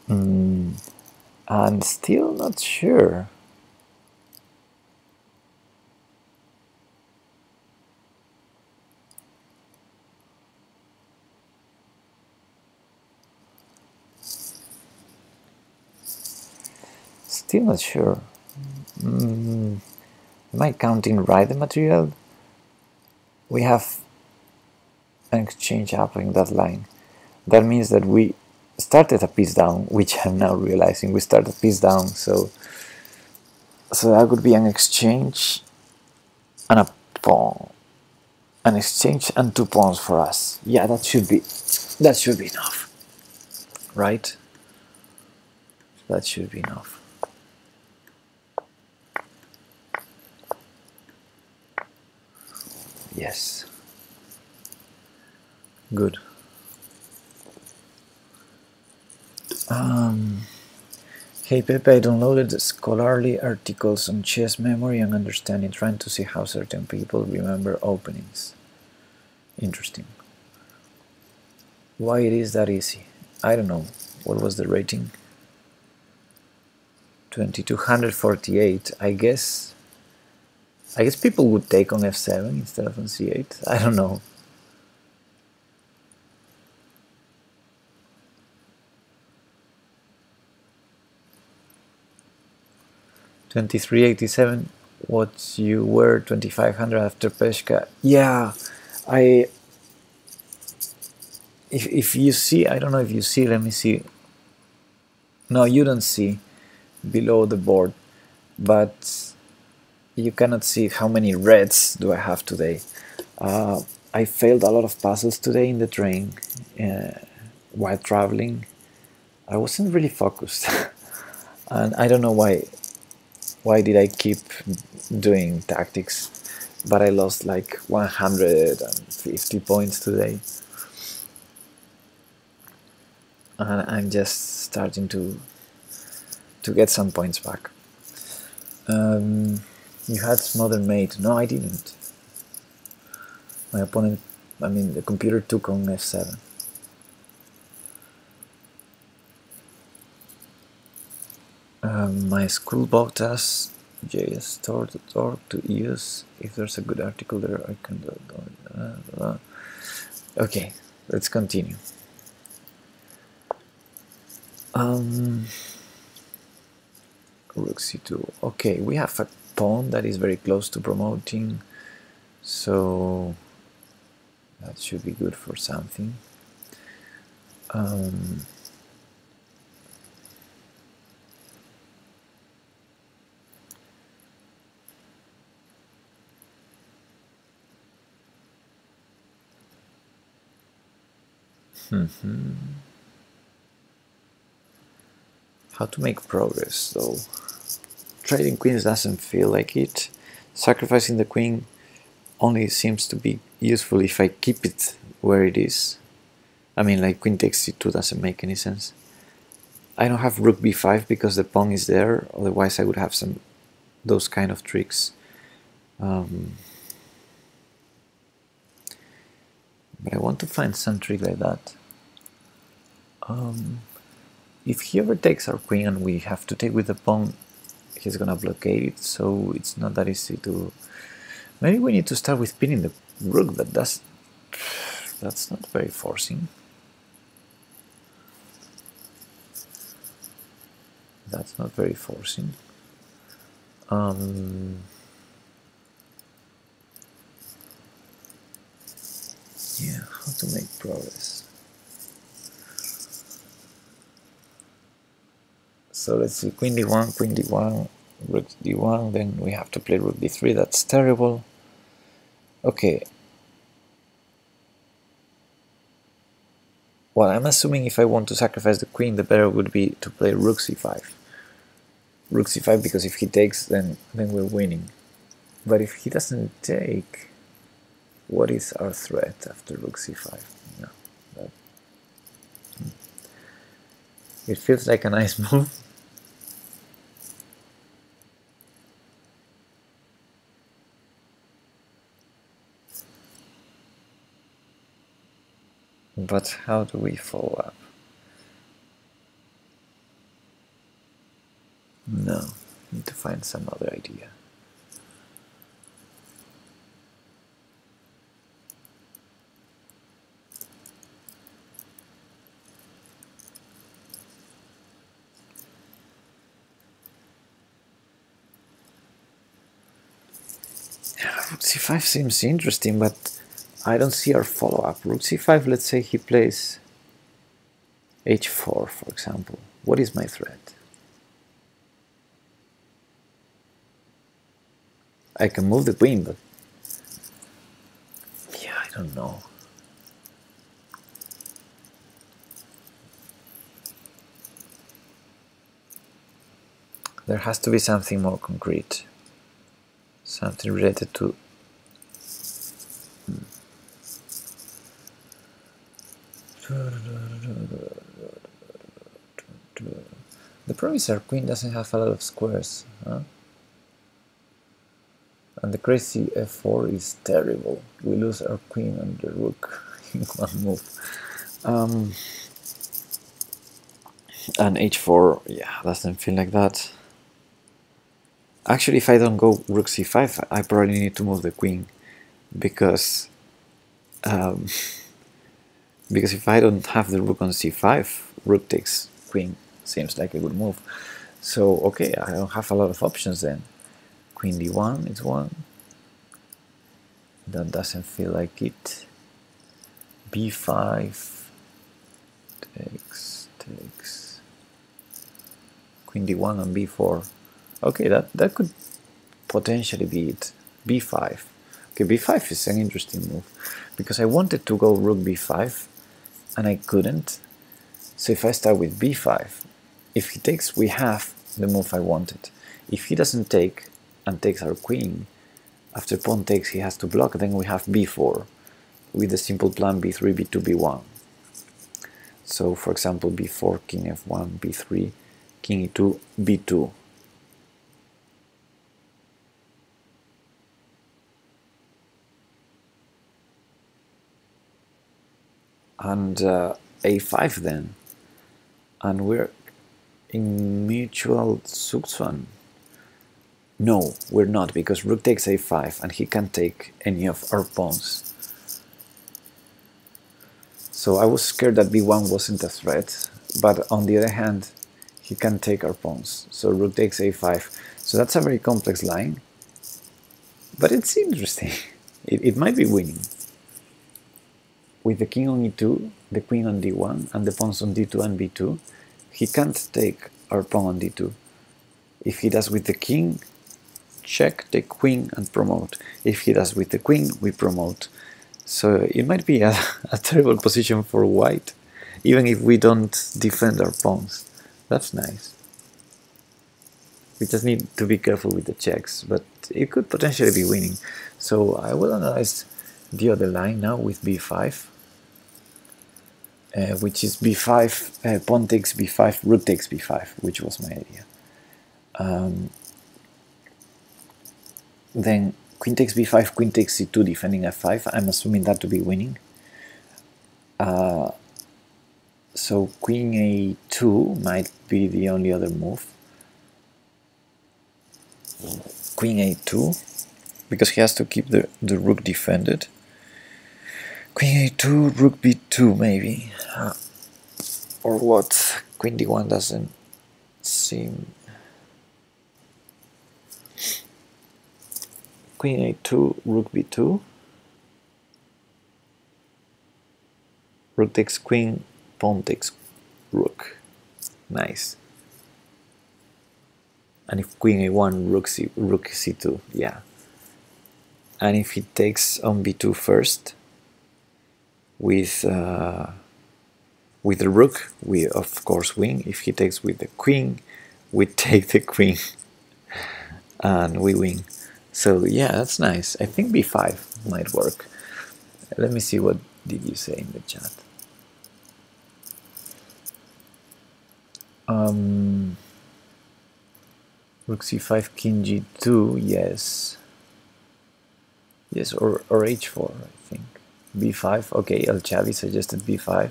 And still not sure. Still not sure. Am I counting right the material? We have an exchange happening that line. That means that we started a piece down, which I'm now realizing we started a piece down. So that would be an exchange and a pawn. An exchange and 2 pawns for us. Yeah, that should be enough, right? That should be enough. Yes. Good. Hey Pepe, I downloaded the scholarly articles on chess memory and understanding, trying to see how certain people remember openings. Interesting. Why it is that easy? I don't know. What was the rating? 2248. I guess people would take on f7 instead of on c8. I don't know. $23.87. What you were 2500 after Peshka. Yeah, if you see, I don't know if you see, let me see. No, you don't see below the board, but you cannot see how many reds do I have today. I failed a lot of puzzles today in the train while traveling. I wasn't really focused and I don't know why did I keep doing tactics, but I lost like 150 points today. And I'm just starting to get some points back. You had smothered mate. No, I didn't. My opponent, I mean, the computer took on f7. My school bought us JS to use. If there's a good article there, I can do. Okay, let's continue. Rook c2. Okay, we have a pawn that is very close to promoting, so that should be good for something. How to make progress, though? Trading queens doesn't feel like it. Sacrificing the queen only seems to be useful if I keep it where it is. I mean, like queen takes c2 doesn't make any sense. I don't have rook b5 because the pawn is there, otherwise I would have those kind of tricks. But I want to find some trick like that. If he overtakes our queen and we have to take with the pawn, he's gonna blockade it, so it's not that easy to... Maybe we need to start with pinning the rook, but that's not very forcing. That's not very forcing. Yeah, how to make progress. So let's see, queen d1, rook d1, then we have to play rook d3, that's terrible. Okay. Well, I'm assuming if I want to sacrifice the queen, the better would be to play rook c5. Rook c5, because if he takes, then we're winning. But if he doesn't take, what is our threat after rook c5? No, that, it feels like a nice move. But how do we follow up? No, need to find some other idea. Rook c5 seems interesting, but I don't see our follow-up. Rook c5, let's say he plays h4, for example. What is my threat? I can move the queen, but yeah, I don't know. There has to be something more concrete. Something related to... The problem is our queen doesn't have a lot of squares, huh? And the crazy f4 is terrible. We lose our queen and the rook in one move. And h4, yeah, doesn't feel like that. Actually, if I don't go rook c5, I probably need to move the queen, because if I don't have the rook on c5, rook takes queen seems like a good move. So okay, I don't have a lot of options then. Queen d1 is one. That doesn't feel like it. b5 takes. Queen d1 and b4. Okay, that could potentially be it. b5. Okay, b5 is an interesting move, because I wanted to go rook b5 and I couldn't. So if I start with b5, if he takes, we have the move I wanted. If he doesn't take and takes our queen, after pawn takes he has to block, then we have b4 with the simple plan b3, b2, b1. So for example, b4, king f1, b3, king e2, b2. And a5 then, and we're in mutual Zugzwang. No, we're not, because rook takes a5 and he can't take any of our pawns. So I was scared that b1 wasn't a threat, but on the other hand, he can take our pawns. So rook takes a5. So that's a very complex line, but it's interesting. It might be winning. With the king on e2, the queen on d1, and the pawns on d2 and b2, he can't take our pawn on d2. If he does with the king, check, take queen and promote. If he does with the queen, we promote. So it might be a terrible position for white, even if we don't defend our pawns. That's nice. We just need to be careful with the checks, but it could potentially be winning. So I will analyze the other line now with b5. Which is b5, pawn takes b5, rook takes b5, which was my idea. Then queen takes b5, queen takes c2, defending f5. I'm assuming that to be winning. So queen a2 might be the only other move. Queen a2, because he has to keep the rook defended. Queen a2, rook b2 maybe. Or what? Queen d1 doesn't seem... Queen a2, rook b2. Rook takes queen, pawn takes rook. Nice. And if queen a1, rook c2, yeah. and if he takes on b2 first with the rook, we of course win. If he takes with the queen, we take the queen and we win. So yeah, that's nice. I think b5 might work. Let me see, what did you say in the chat? Rook c5, king g2, yes. Yes, or h4, I think. b5, okay, El Chavi suggested b5.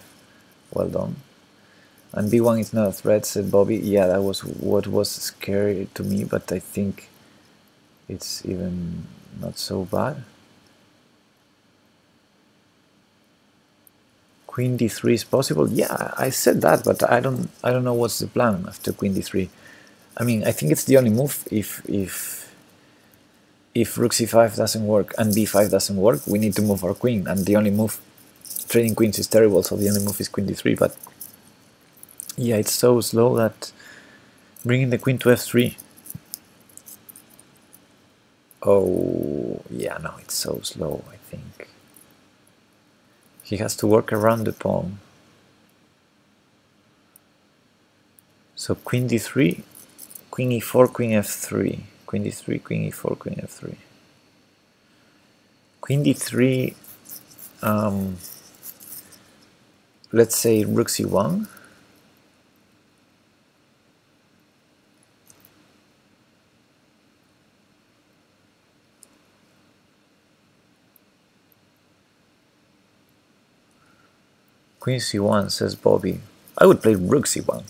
Well done. And b1 is not a threat, said Bobby. Yeah, that was what was scary to me, but I think it's even not so bad. Queen d3 is possible. Yeah, I said that, but I don't know what's the plan after queen d3. I mean, I think it's the only move. If rook c5 doesn't work and b5 doesn't work, we need to move our queen, and the only move, trading queens is terrible, so the only move is queen d3. But yeah, it's so slow that bringing the queen to f3. Oh yeah, no, it's so slow. I think he has to work around the pawn. So queen d3, queen e4, queen f3, queen d3, queen e4, queen f3. Queen d3, let's say rook c1. Queen c1, says Bobby. I would play rook c1.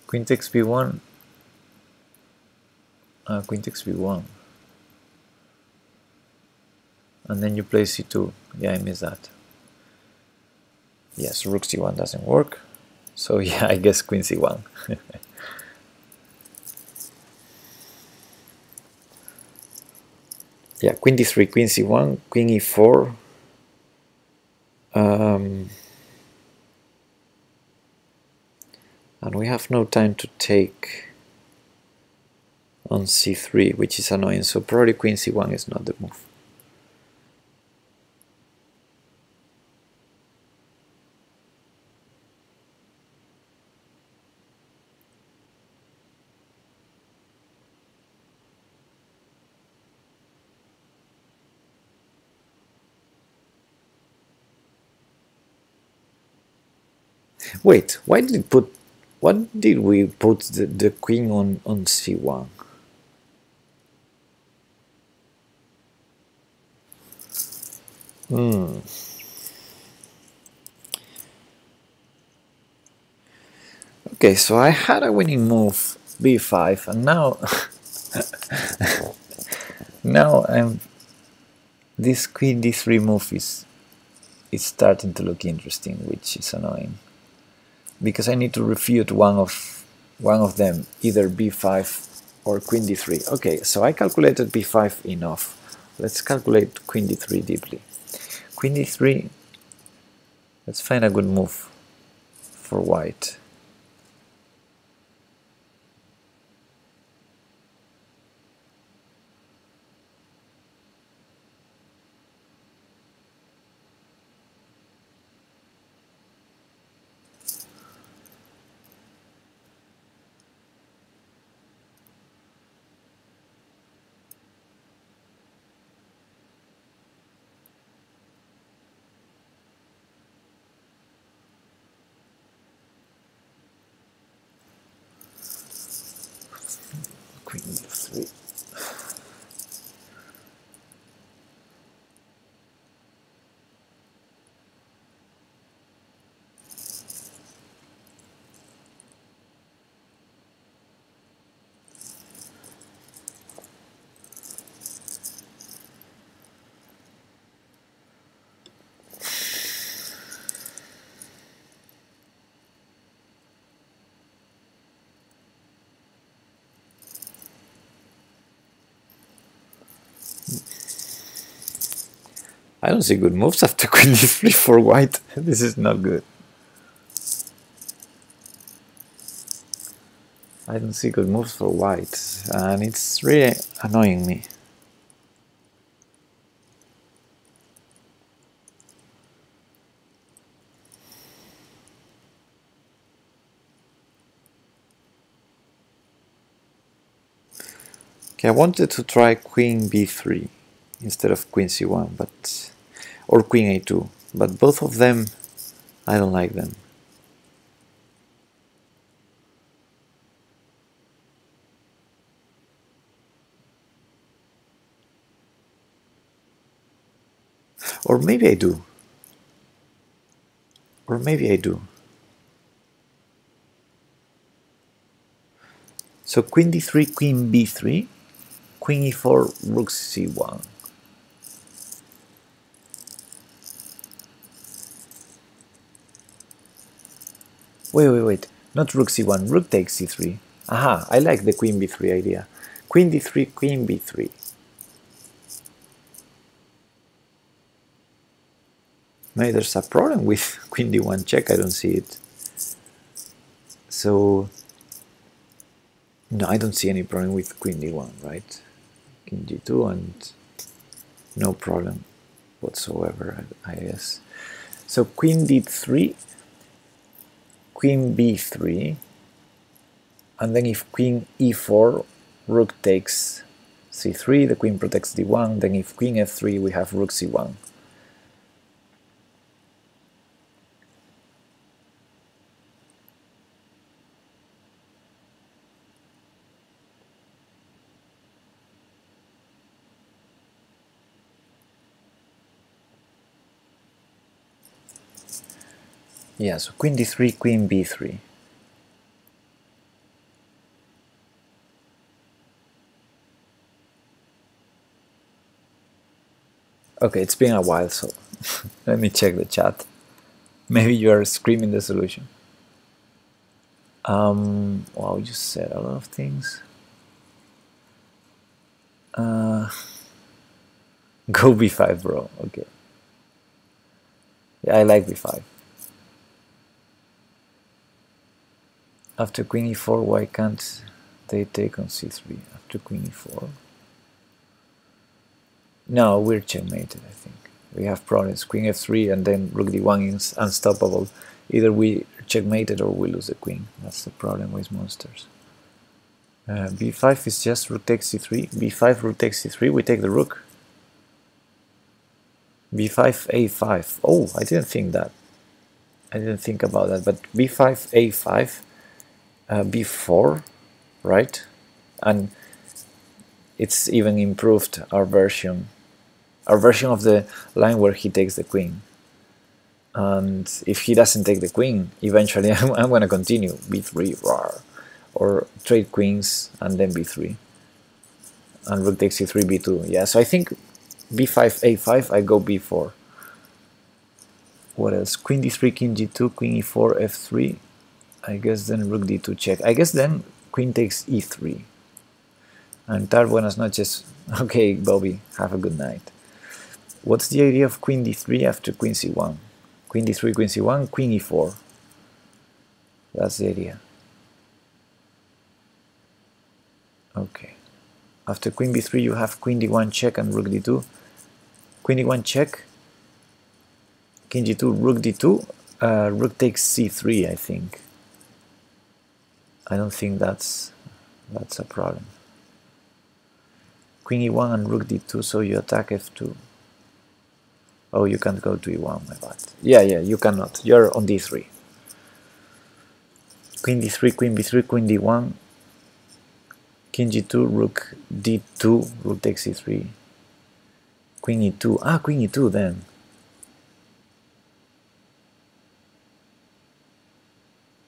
Queen takes b1. Queen takes b1. And then you play c2. Yeah, I missed that. Yes, rook c1 doesn't work. So yeah, I guess queen c1. Yeah, queen d3, queen c1, queen e4. And we have no time to take on c3, which is annoying, so probably queen c1 is not the move. Wait, why did it put? What did we put the queen on c1? Okay, so I had a winning move, b5, and now now this queen d3 move is starting to look interesting, which is annoying, because I need to refute one of them, either b5 or queen d3. Okay, so I calculated b5 enough. Let's calculate queen d3 deeply. Queen d3, let's find a good move for white. Queen d3. I don't see good moves after queen d3 for white. This is not good. I don't see good moves for white, and it's really annoying me. Okay, I wanted to try queen b3 instead of queen c1, but or queen a2, but both of them, I don't like them. Or maybe I do. Or maybe I do. So queen d3, queen b3, queen e4, rook c1. Wait. Not rook c1, rook takes c3. Aha, I like the queen b3 idea. Queen d3, queen b3. Maybe there's a problem with queen d1 check, I don't see it. So, no, I don't see any problem with queen d1, right? King g2 and no problem whatsoever, I guess. So queen d3, queen b3, and then if queen e4, rook takes c3, the queen protects d1, then if queen f3, we have rook c1. Yeah, so queen d3, queen b3. Okay, it's been a while, so let me check the chat. Maybe you are screaming the solution. Wow, you said a lot of things. Go b5, bro. Okay. Yeah, I like b5. After queen e4, why can't they take on c3? After queen e4? No, we're checkmated, I think. We have problems. Queen f3 and then rook d1 is unstoppable. Either we checkmated or we lose the queen. That's the problem with monsters. b5 is just rook takes c3. b5, rook takes c3. We take the rook. b5, a5. Oh, I didn't think that. I didn't think about that. But b5, a5, b4, right? And it's even improved our version of the line where he takes the queen. And if he doesn't take the queen, eventually I'm going to continue b3, rar, or trade queens and then b3. And rook takes c3, b2. Yeah, so I think b5, a5, I go b4. What else? Queen d3, king g2, queen e4, f3. I guess then rook d2 check. I guess then queen takes e3. And tar buenas noches. Okay, Bobby, have a good night. What's the idea of queen d3 after queen c1? Queen d3, queen c1, queen e4. That's the idea. Okay. After queen b3 you have queen d1 check and rook d2. Queen d1 check, king g2, rook d2, rook takes c3, I think. I don't think that's a problem. Queen e1 and rook d2, so you attack f2. Oh, you can't go to e1, my bad. Yeah, you cannot. You're on d3. Queen d3, queen b3, queen d1, king g2, rook d2, rook takes e3, queen e2. Ah, queen e2 then.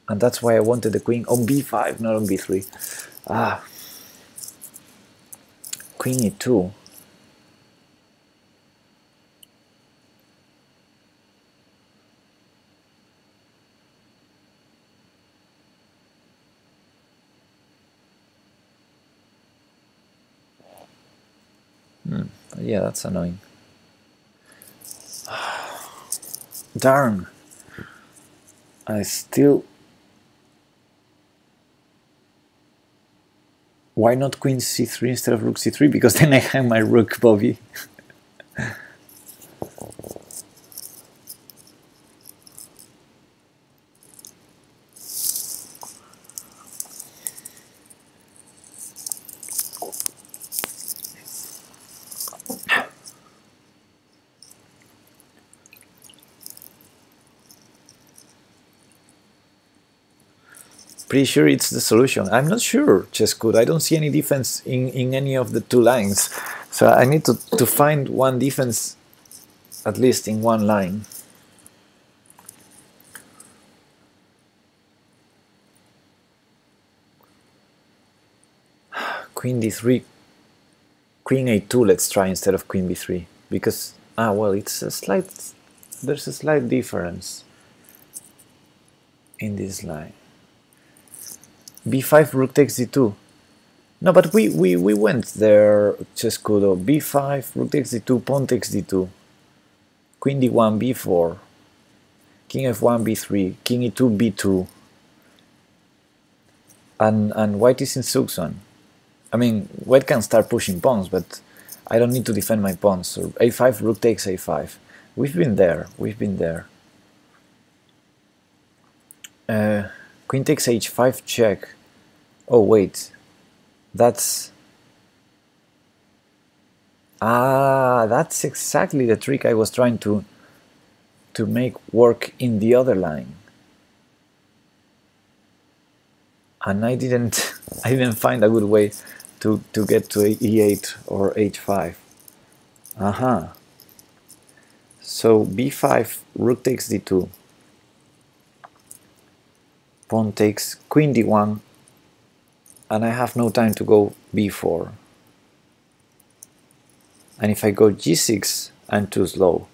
And that's why I wanted the queen on b5, not on b3. Ah, queen e2. Yeah, that's annoying. Darn. I still... Why not queen c3 instead of rook c3? Because then I hang my rook, Bobby. Pretty sure it's the solution. I'm not sure, Chesscode. I don't see any defense in any of the two lines. So I need to find one defense, at least in one line. Queen d3, queen a2, let's try instead of queen b3. Because, well, it's a slight, there's a slight difference in this line. b5, rook takes d2. No, but we went there, Chesscudo. b5, rook takes d2, pawn takes d2. Queen d1, b4. King f1, b3. King e2, b2. And white is in Suksan. I mean, white can start pushing pawns, but I don't need to defend my pawns. So a5, rook takes a5. We've been there. We've been there. Queen takes h5 check. Oh wait, that's exactly the trick I was trying to make work in the other line, and I didn't find a good way to get to e8 or h5. So b5, rook takes d2. Pawn takes queen d1, and I have no time to go b4. And if I go g6, I'm too slow.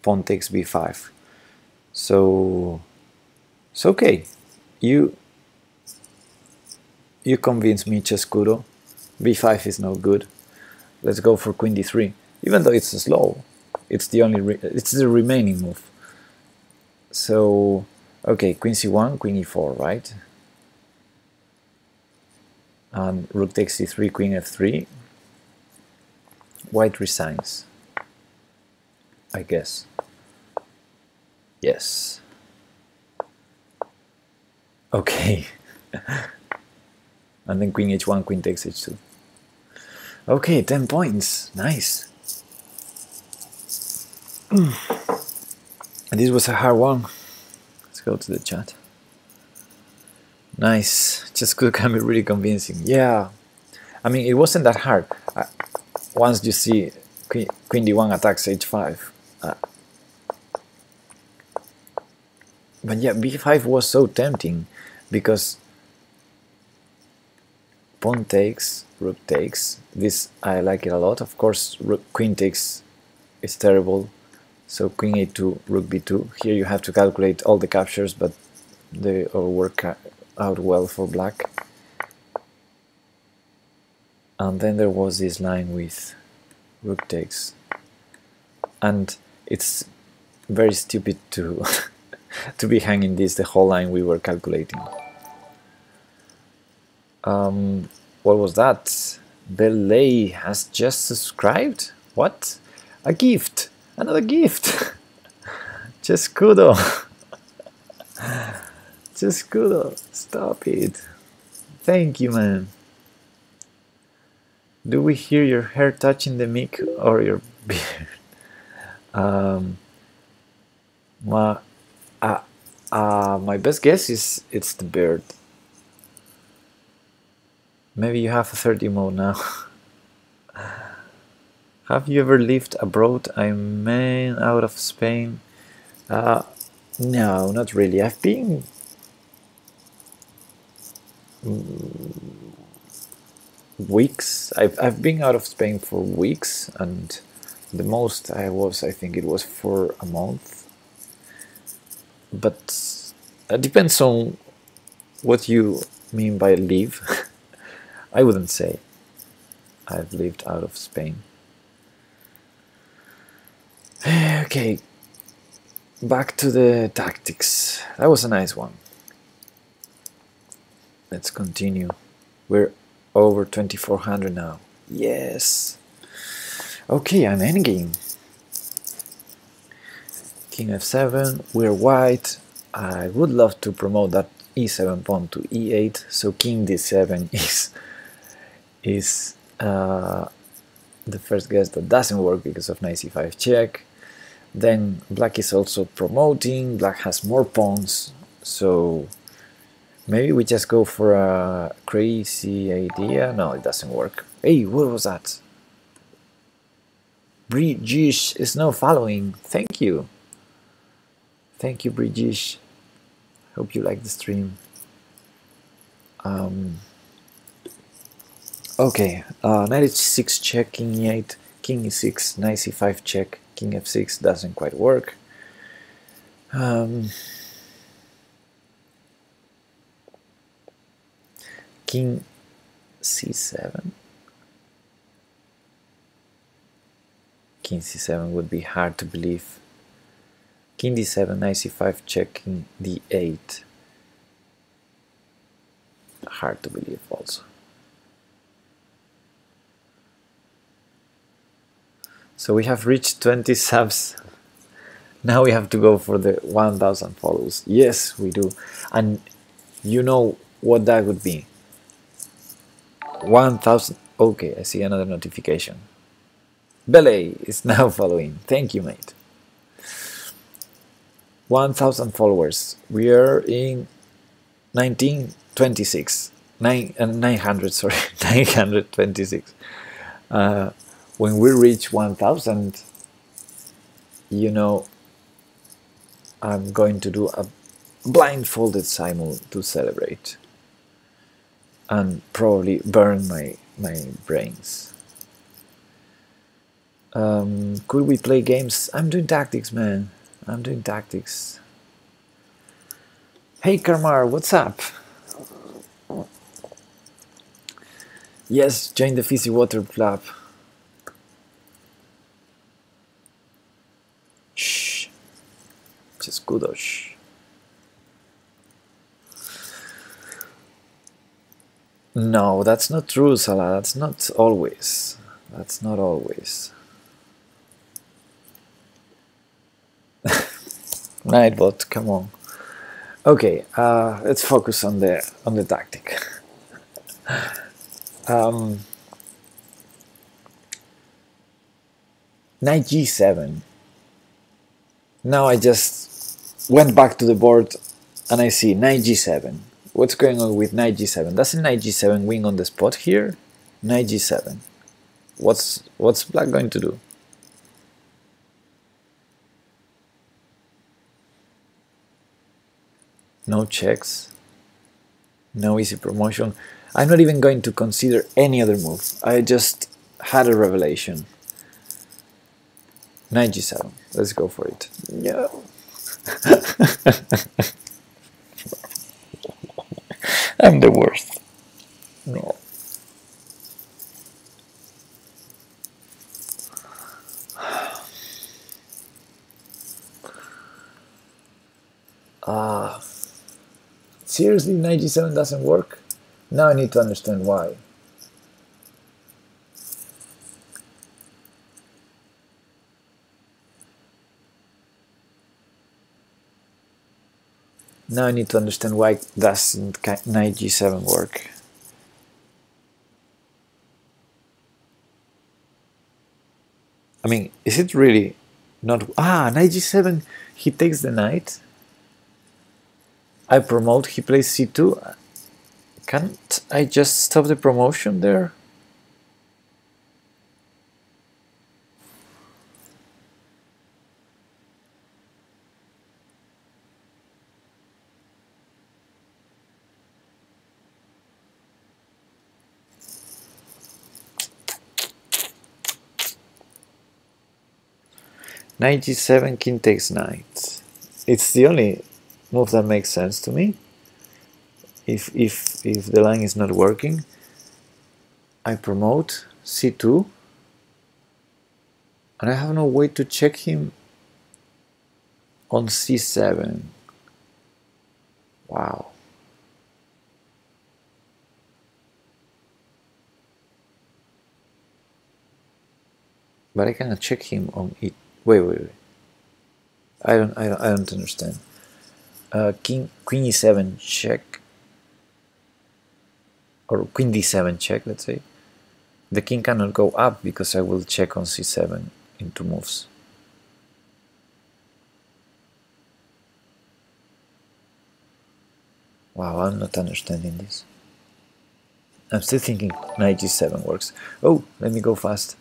Pawn takes b5. So it's okay. You convince me, Chesscudo. b5 is no good. Let's go for queen d3. Even though it's slow, it's the only it's the remaining move. So okay, queen c1, queen e4, right? And rook takes c3, queen f3. White resigns, I guess. Yes. Okay. And then queen h1, queen takes h2. Okay, 10 points. Nice. This was a hard one. Let's go to the chat. Nice. Chesscudo can be really convincing. Yeah. I mean, it wasn't that hard. Once you see queen d1 attacks h5. But yeah, b5 was so tempting because pawn takes, rook takes. This, I like it a lot. Of course, queen takes is terrible. So queen a2, rook b2. Here you have to calculate all the captures, but they all work out well for black. And then there was this line with rook takes. And it's very stupid to to be hanging this the whole line we were calculating. What was that? Belay has just subscribed? What? A gift! Another gift! Chesscudo! Chesscudo, stop it! Thank you, man! Do we hear your hair touching the mic or your beard? My best guess is it's the beard. Maybe you have a 30 mode now. Have you ever lived abroad? I mean, out of Spain? No, not really. I've been weeks. I've been out of Spain for weeks, and the most I was, I think it was for a month. But it depends on what you mean by live. I wouldn't say I've lived out of Spain. Okay, back to the tactics. That was a nice one. Let's continue. We're over 2400 now. Yes. Okay, I'm endgame. King f7, we're white. I would love to promote that e7 pawn to e8, so king d7 is the first guess that doesn't work because of knight c5 check. Then black is also promoting, black has more pawns, so maybe we just go for a crazy idea. No, it doesn't work. Hey, what was that? Brigish is now following. Thank you. Thank you, Brigish. Hope you like the stream. Okay, knight h6 check, king e8, king e6, knight c5 check, king f6 doesn't quite work. King c7. King c7 would be hard to believe. King d7, knight c5 check, king d8. Hard to believe also. So we have reached 20 subs. Now we have to go for the 1000 follows. Yes, we do. And you know what that would be. 1000. Okay, I see another notification. Bele is now following. Thank you, mate. 1000 followers. We are in 1926. 900, sorry, 926. When we reach 1000, you know, I'm going to do a blindfolded simul to celebrate and probably burn my brains. Could we play games? I'm doing tactics, man. I'm doing tactics. Hey Karmar, what's up? Yes, join the Fizzy Water Club. Shh. Just kudos. No, that's not true, Salah. That's not always. That's not always. Nightbot, come on. Okay, let's focus on the tactic. Knight g7. Now I just went back to the board and I see knight g7. What's going on with knight g7? Doesn't knight g7 win on the spot here? Knight g7. What's black going to do? No checks. No easy promotion. I'm not even going to consider any other move. I just had a revelation. Knight g7. Let's go for it. Yeah. I'm the worst. No. Seriously, knight g7 doesn't work? Now I need to understand why. Now I need to understand why doesn't knight g7 work. I mean, is it really not... knight g7, he takes the knight. I promote, he plays c2. Can't I just stop the promotion there? Knight g7, king takes knight. It's the only move that makes sense to me. If the line is not working, I promote c2, and I have no way to check him on c7. Wow. But I cannot check him on it. Wait. I don't understand. Queen e7 check, or queen d7 check, let's say. The king cannot go up because I will check on c7 in 2 moves. Wow, I'm not understanding this. I'm still thinking knight g7 works. Oh, let me go fast.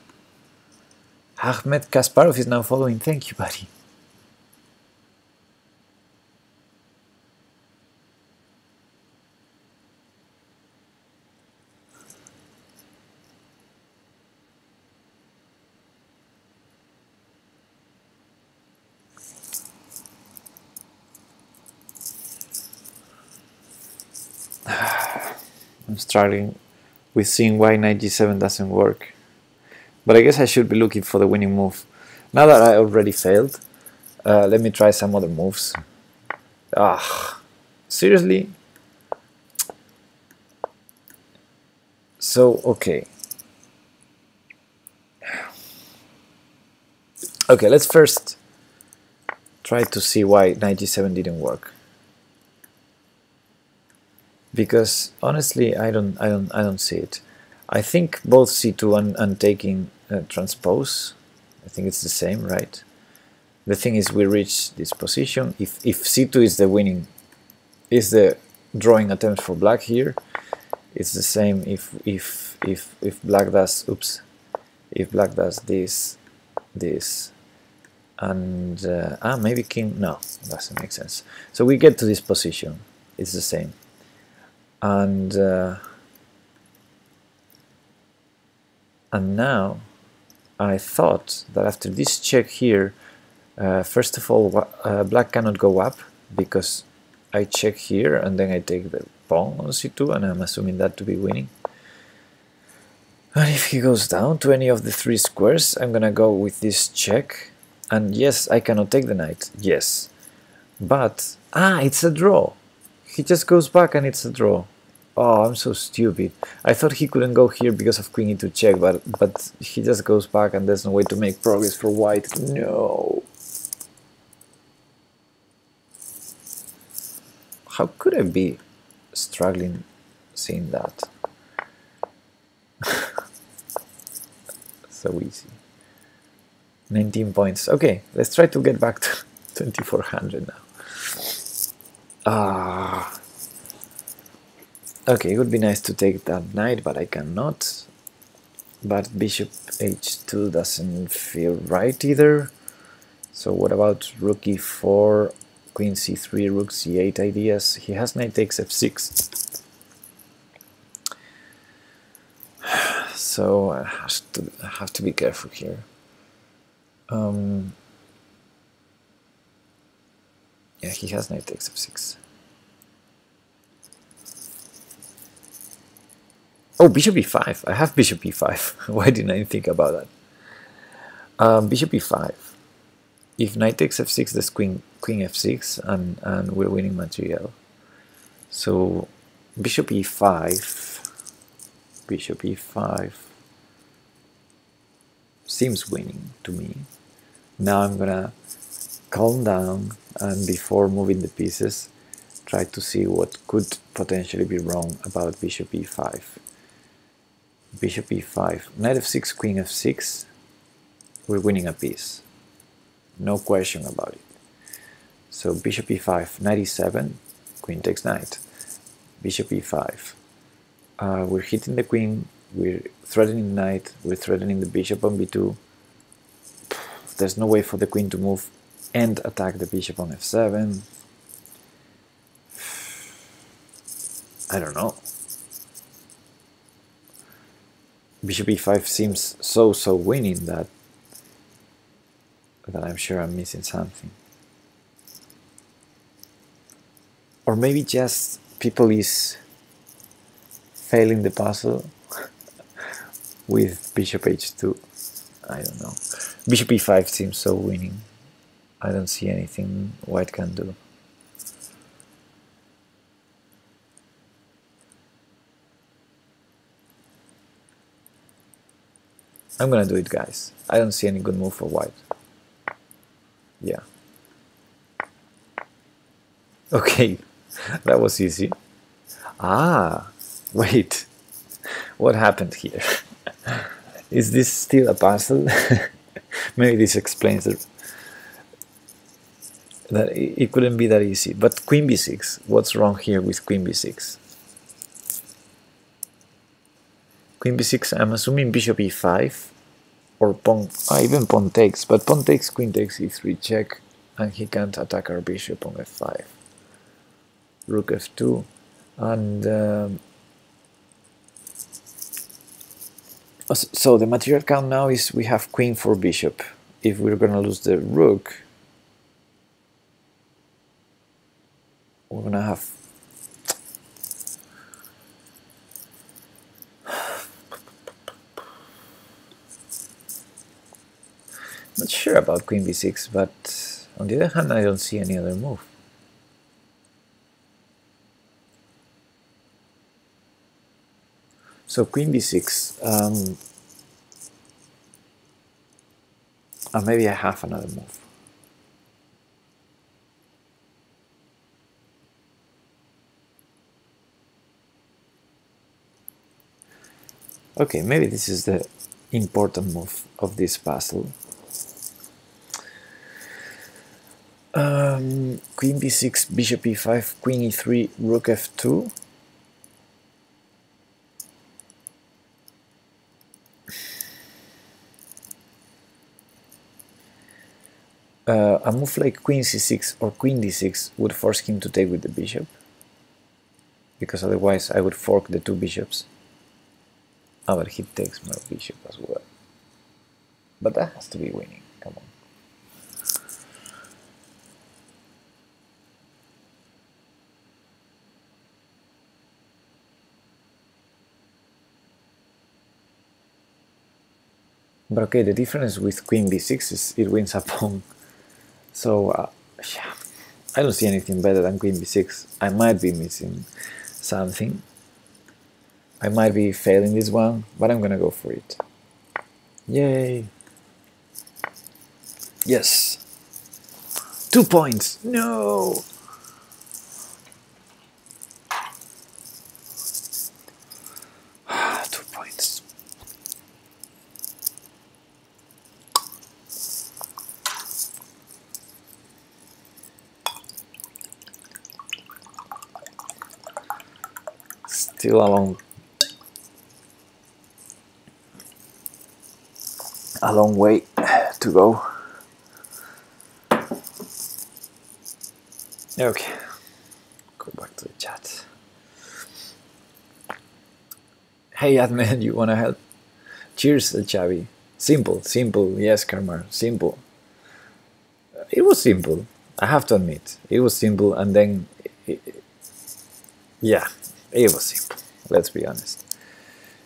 Ahmed Kasparov is now following. Thank you, buddy. I'm struggling with seeing why knight g7 doesn't work. But I guess I should be looking for the winning move. Now that I already failed, let me try some other moves. Seriously? So, okay. Okay, let's first try to see why knight g7 didn't work. Because honestly, I don't see it. I think both c2 and taking transpose. I think it's the same, right? The thing is, we reach this position. If c2 is the winning, is the drawing attempt for black here, it's the same. If black does, oops, if black does this, and maybe king. No, doesn't make sense. So we get to this position. It's the same, and now I thought that after this check here, first of all, black cannot go up because I check here and then I take the pawn on c2, and I'm assuming that to be winning. And if he goes down to any of the 3 squares, I'm gonna go with this check. And yes, I cannot take the knight, yes. But, it's a draw. He just goes back and it's a draw. Oh, I'm so stupid. I thought he couldn't go here because of queen e2 check, but he just goes back and there's no way to make progress for white. No. How could I be struggling seeing that? So easy. 19 points. Okay, let's try to get back to 2400 now. Okay, it would be nice to take that knight, but I cannot. But bishop h2 doesn't feel right either. So what about rook e4, queen c3, rook c8 ideas? He has knight takes f6. So I have to be careful here. Yeah, he has knight takes f6. Oh, bishop e5. I have bishop e5. Why didn't I think about that? Bishop e5. If knight takes f6, there's queen f6, and we're winning material. So bishop e5. Bishop e5 seems winning to me. Now I'm gonna calm down, and before moving the pieces, try to see what could potentially be wrong about bishop e5. Bishop e5, knight f6, queen f6, we're winning a piece. No question about it. So bishop e5, knight e7, queen takes knight. Bishop e5. We're hitting the queen, we're threatening the knight, we're threatening the bishop on b2. There's no way for the queen to move and attack the bishop on f7. I don't know. Bishop e5 seems so winning that I'm sure I'm missing something. Or maybe just people is failing the puzzle with bishop h2. I don't know. Bishop e5 seems so winning. I don't see anything white can do. I'm gonna do it, guys. I don't see any good move for white. Yeah. Okay, that was easy. Ah, wait. What happened here? Is this still a puzzle? Maybe this explains that it couldn't be that easy. But queen b6, what's wrong here with queen b6? Queen b6, I'm assuming bishop e5 or pawn, even pawn takes, but pawn takes, queen takes e3 check, and he can't attack our bishop on f5. Rook f2, and so the material count now is we have queen for bishop. If we're gonna lose the rook, we're gonna have not sure about queen b6, but on the other hand I don't see any other move. So queen b6, maybe I have another move. Okay, maybe this is the important move of this puzzle. Queen b6, bishop e5, queen e3, rook f2. A move like queen c6 or queen d6 would force him to take with the bishop, because otherwise I would fork the two bishops. Ah, but he takes my bishop as well. But that has to be winning, come on. But okay, the difference with queen b6 is it wins a pawn. So, yeah, I don't see anything better than queen b6. I might be missing something. I might be failing this one, but I'm gonna go for it. Yay! Yes! 2 points! No! Two points. Still a long way to go. Okay, go back to the chat. Hey Admin, you wanna help? Cheers, Chavi. Simple, simple, yes, Karmar, simple. It was simple, I have to admit. It was simple, and then, yeah, it was simple, let's be honest.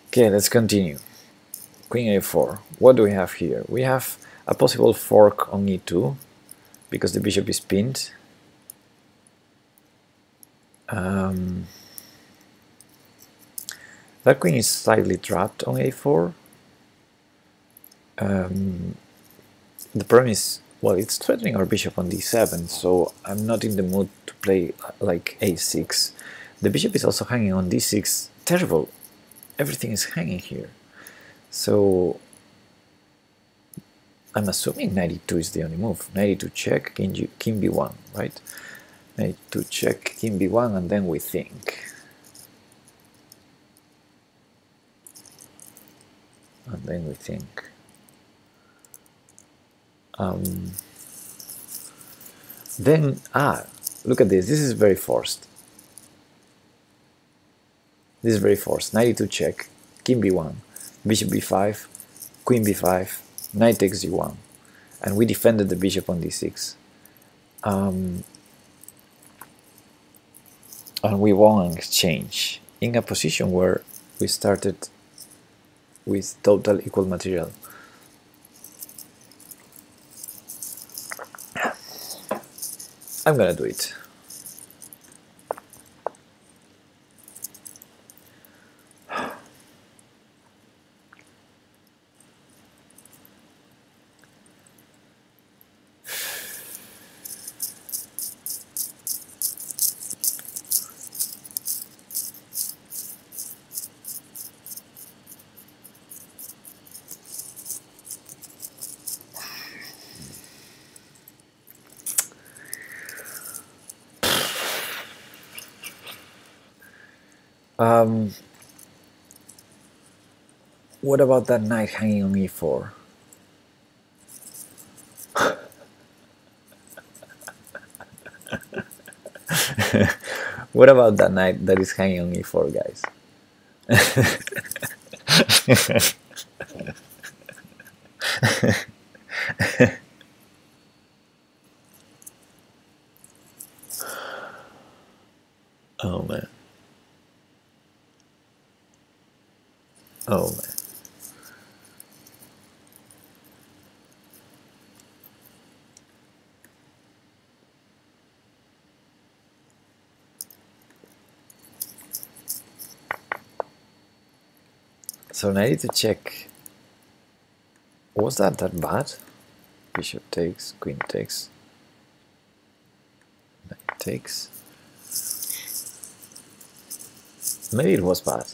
Okay, let's continue. Queen a4. What do we have here? We have a possible fork on e2, because the bishop is pinned. That queen is slightly trapped on a4. The problem is, well, it's threatening our bishop on d7, so I'm not in the mood to play like a6. The bishop is also hanging on d6. Terrible. Everything is hanging here. So I'm assuming knight e2 is the only move. Knight e2 check, king b1, right? Knight e2 check, king b1, and then we think. And then we think. Then, look at this. This is very forced. This is very forced. Knight e2 check, king b1, bishop b5, queen b5, knight takes g1, and we defended the bishop on d6. And we won an exchange in a position where we started with total equal material. I'm gonna do it. What about that knight hanging on e4? What about that knight that is hanging on e4, guys? Oh man. Oh man. So I need to check. Was that bad? Bishop takes, queen takes, knight takes. Maybe it was bad.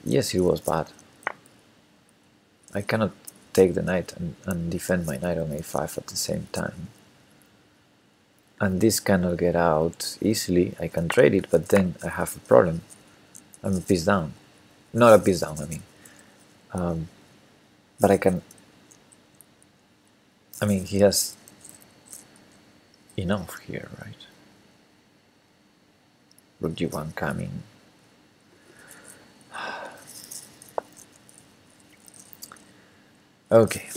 Yes, it was bad. I cannot take the knight and defend my knight on a5 at the same time. And this cannot get out easily. I can trade it, but then I have a problem. I'm a piece down. Not a piece down, I mean. But I can... I mean, he has enough here, right? Rook g1 coming. Okay.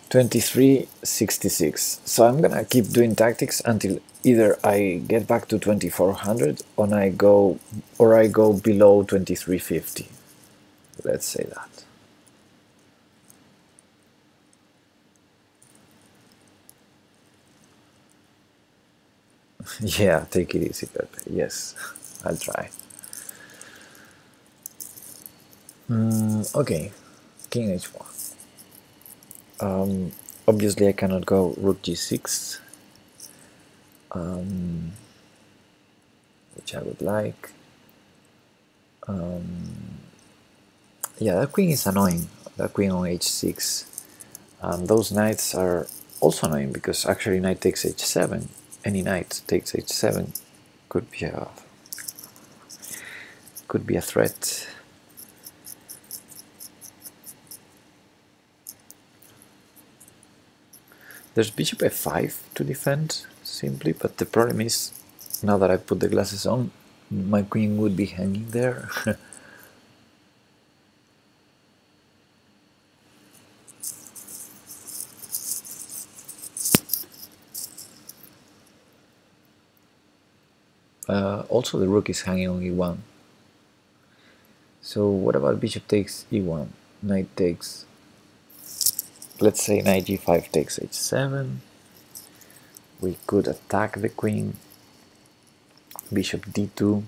2366. So I'm gonna keep doing tactics until either I get back to 2400 or I go below 2350. Let's say that. Yeah, take it easy, Pepe. Yes, I'll try. Okay, king h1. Obviously I cannot go rook g6, which I would like. Yeah, that queen is annoying. That queen on h6. Those knights are also annoying because actually knight takes h7. Any knight takes h7 could be a threat. There's bishop f5 to defend simply, but the problem is now that I put the glasses on, my queen would be hanging there. Also the rook is hanging on e1. So what about bishop takes e1? Knight takes, let's say knight g5 takes h7. We could attack the queen. Bishop d2.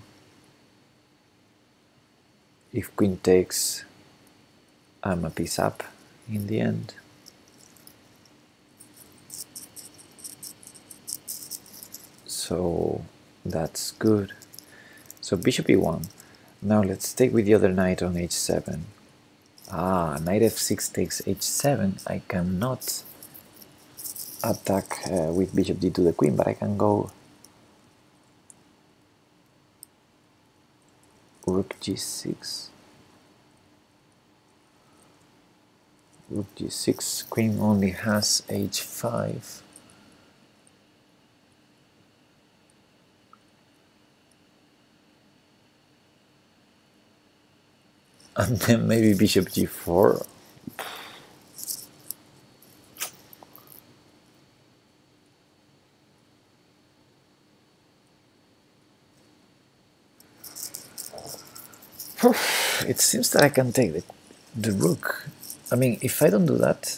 If queen takes, I'm a piece up in the end. So that's good. So bishop e1. Now let's take with the other knight on h7. Knight f6 takes h7. I cannot attack with bishop d2 the queen, but I can go rook g6. Rook g6. Queen only has h5. And then maybe bishop g4. It seems that I can take the rook. I mean, if I don't do that,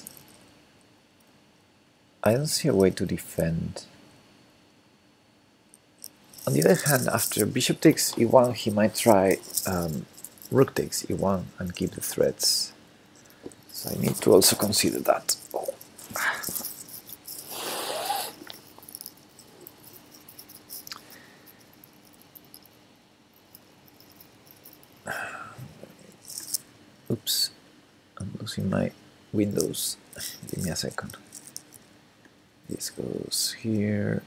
I don't see a way to defend. On the other hand, after bishop takes e1, he might try rook takes e1 and keep the threats. So I need to also consider that. Oh. closing my windows. Give me a second. This goes here.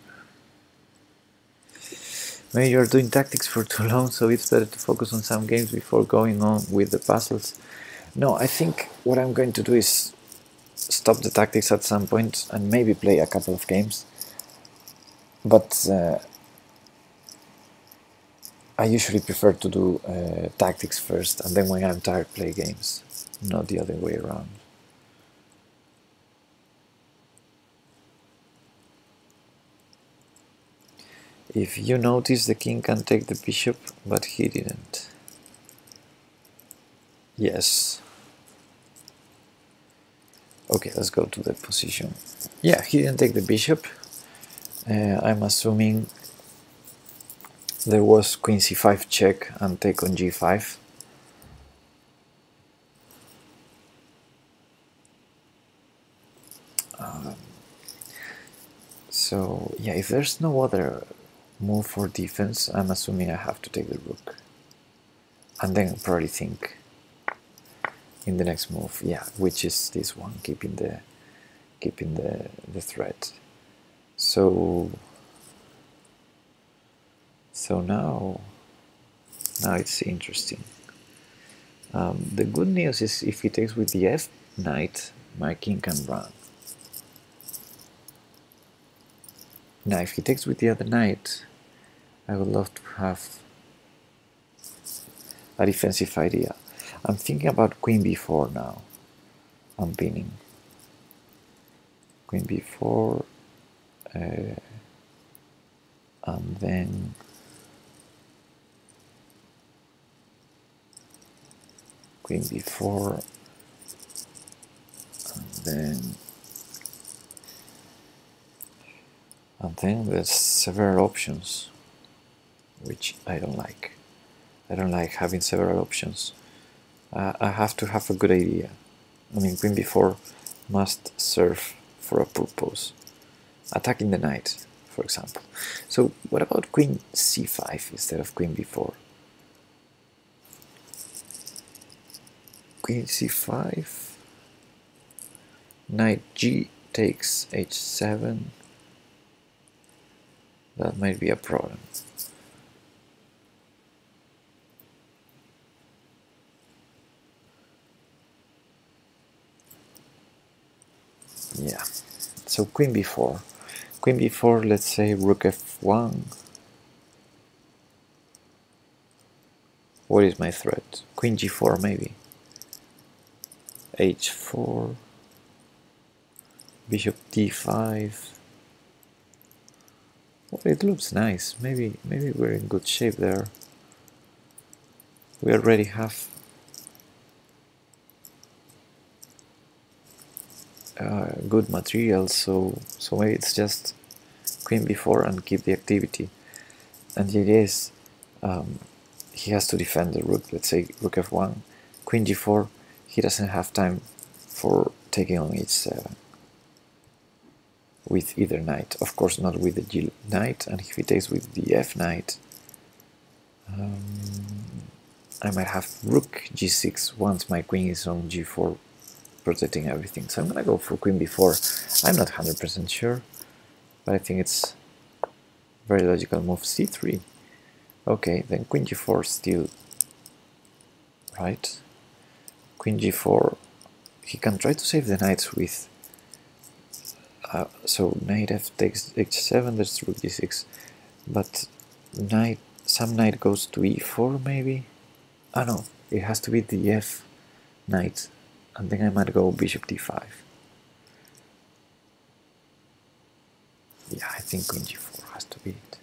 Maybe you're doing tactics for too long, so it's better to focus on some games before going on with the puzzles. No, I think what I'm going to do is stop the tactics at some point and maybe play a couple of games. But I usually prefer to do tactics first, and then when I'm tired play games, not the other way around. If you notice, the king can take the bishop, but he didn't. Yes. Okay, let's go to the position. Yeah, he didn't take the bishop. I'm assuming there was queen c5 check and take on g5. So yeah, if there's no other move for defense, I'm assuming I have to take the rook. And then probably think in the next move, yeah, which is this one, keeping the threat. So now it's interesting. The good news is if he takes with the f knight, my king can run. Now if he takes with the other knight, I would love to have a defensive idea. I'm thinking about queen b4 now. I'm pinning. Queen b4, and then queen b4, and then there's several options, which I don't like. I don't like having several options. I have to have a good idea. I mean, queen b4 must serve for a purpose. Attacking the knight, for example. So what about queen c5 instead of queen b4? Queen c5, knight g takes h7. That might be a problem. Yeah, so queen b4. Queen b4, let's say rook f1. What is my threat? Queen g4 maybe. h4. Bishop d5. Well, it looks nice. Maybe we're in good shape there. We already have good material, so maybe it's just queen b4 and keep the activity. And the idea is he has to defend the rook. Let's say rook f1, queen g4. He doesn't have time for taking on h7 with either knight. Of course, not with the g knight. And if he takes with the f knight, I might have rook g6 once my queen is on g4, protecting everything. So I'm gonna go for queen b4. I'm not 100% sure, but I think it's a very logical move. c3. Okay, then queen g4 still right. Queen g4. He can try to save the knights with. So knight f takes h7. There's rook g6, but some knight goes to e4 maybe. Ah no, it has to be the f knight, and then I might go bishop d5. Yeah, I think queen g4 has to be it.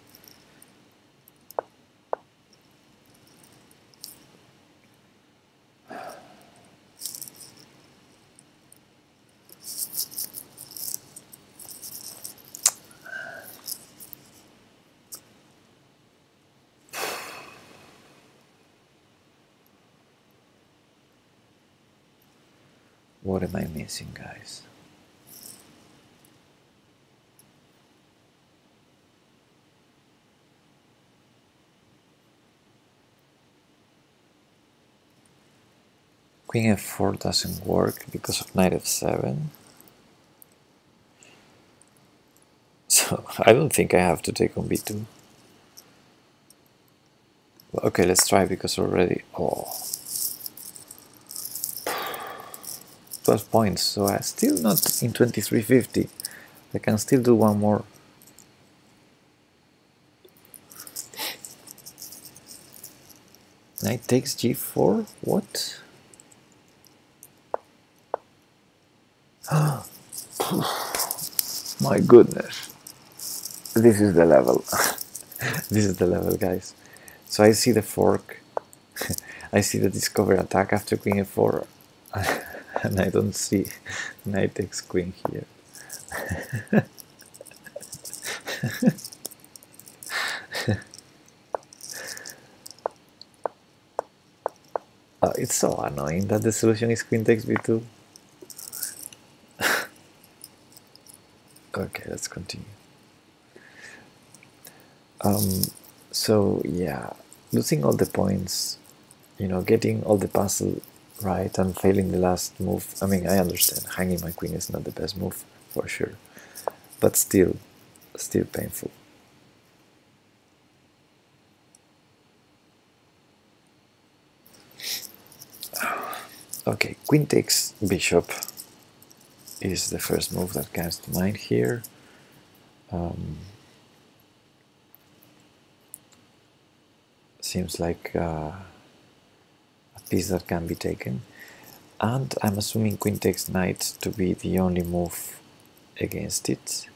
What am I missing, guys? Queen f4 doesn't work because of knight f7. So I don't think I have to take on b2. Okay, let's try because already... Oh, 12 points, so I'm still not in 2350. I can still do one more. Knight takes g4? What? My goodness. This is the level. This is the level, guys. So I see the fork. I see the discover attack after queen f4. And I don't see knight takes queen here. It's so annoying that the solution is queen takes b2. Okay, let's continue. So yeah, losing all the points, you know, getting all the puzzle right and failing the last move. I mean, I understand hanging my queen is not the best move for sure, but still painful. Okay, queen takes bishop is the first move that comes to mind here. Seems like a piece that can be taken, and I'm assuming queen takes knight to be the only move against it.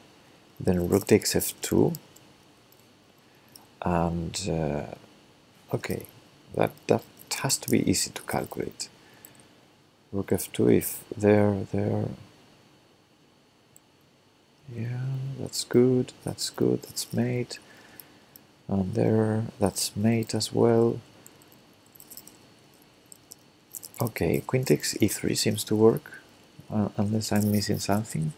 Then rook takes f2, and okay, that has to be easy to calculate. Rook f2, if there, yeah, that's good, that's mate, and there, that's mate as well. Okay, queen takes e3 seems to work, unless I'm missing something.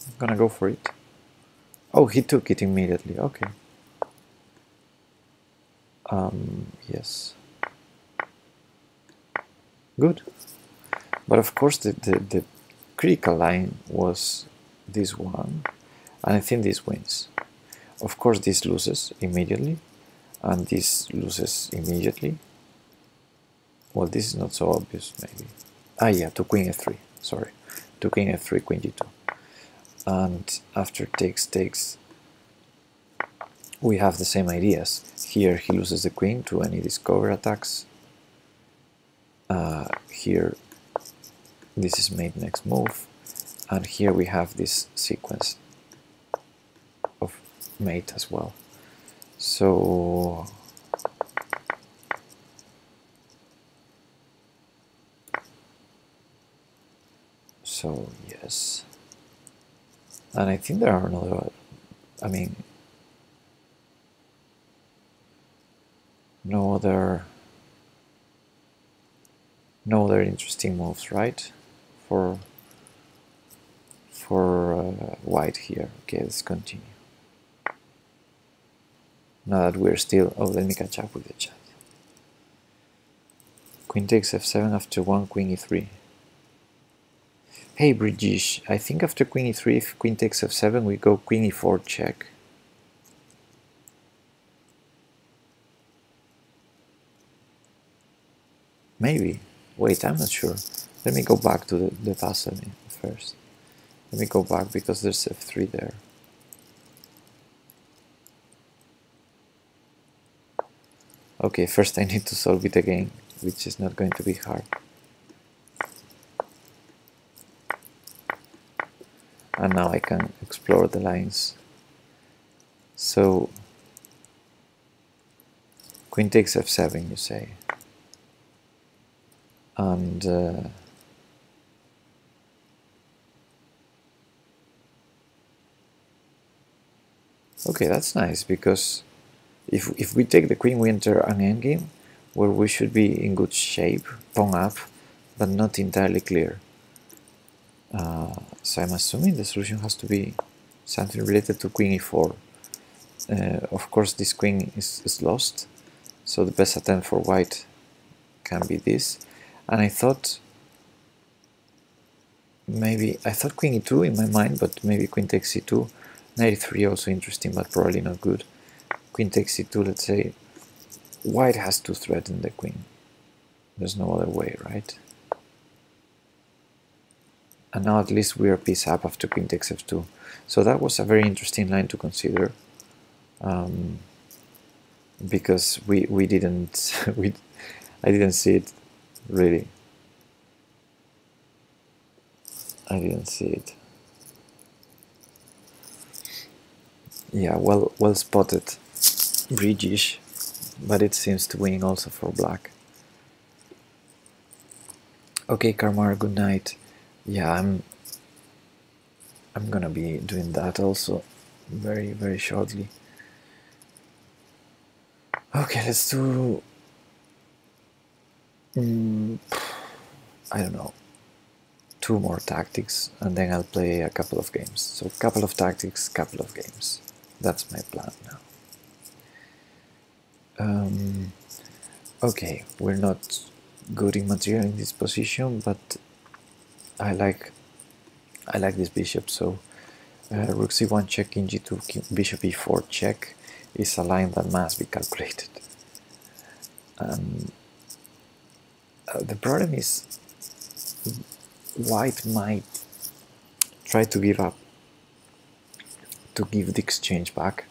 I'm gonna go for it. Oh, he took it immediately, okay. Yes. Good. But of course the critical line was this one, and I think this wins. Of course this loses immediately, and this loses immediately. Well, this is not so obvious, maybe. Ah, yeah, to queen f3, sorry. To queen f3, queen g2. And after takes, we have the same ideas. Here he loses the queen to any discover attacks. Here this is made next move, and here we have this sequence of mate as well. So yes, and I think there are another, I mean, no other interesting moves, right? For white here. Okay, let's continue. Now that we're still... Oh, let me catch up with the chat. Queen takes f7 after 1, queen e3. Hey, Brigish, I think after queen e3, if queen takes f7, we go queen e4 check. Maybe. Wait, I'm not sure. Let me go back to the puzzle first. Let me go back because there's f3 there. Okay, first I need to solve it again, which is not going to be hard. And now I can explore the lines. So, queen takes f7, you say. And okay, that's nice, because if we take the queen, we enter an endgame where we should be in good shape, pawn up, but not entirely clear. So I'm assuming the solution has to be something related to queen e4. Of course, this queen is lost, so the best attempt for white can be this. And I thought queen e2 in my mind, but maybe queen takes c2. Knight e3 also interesting, but probably not good. Queen takes c2, let's say. White has to threaten the queen. There's no other way, right? And now at least we are piece up after queen takes f2. So that was a very interesting line to consider, because we didn't I didn't see it really. I didn't see it. Yeah, well spotted, bridgish, but it seems to win also for black. Okay, Karmar, good night. Yeah, I'm gonna be doing that also very shortly. Okay, let's do I don't know, 2 more tactics, and then I'll play a couple of games. So couple of tactics, couple of games. That's my plan now. Okay, we're not good in material in this position, but I like this bishop. So rook c1 check, king g2, bishop e4 check is a line that must be calculated. The problem is white might try to give up, to give the exchange back.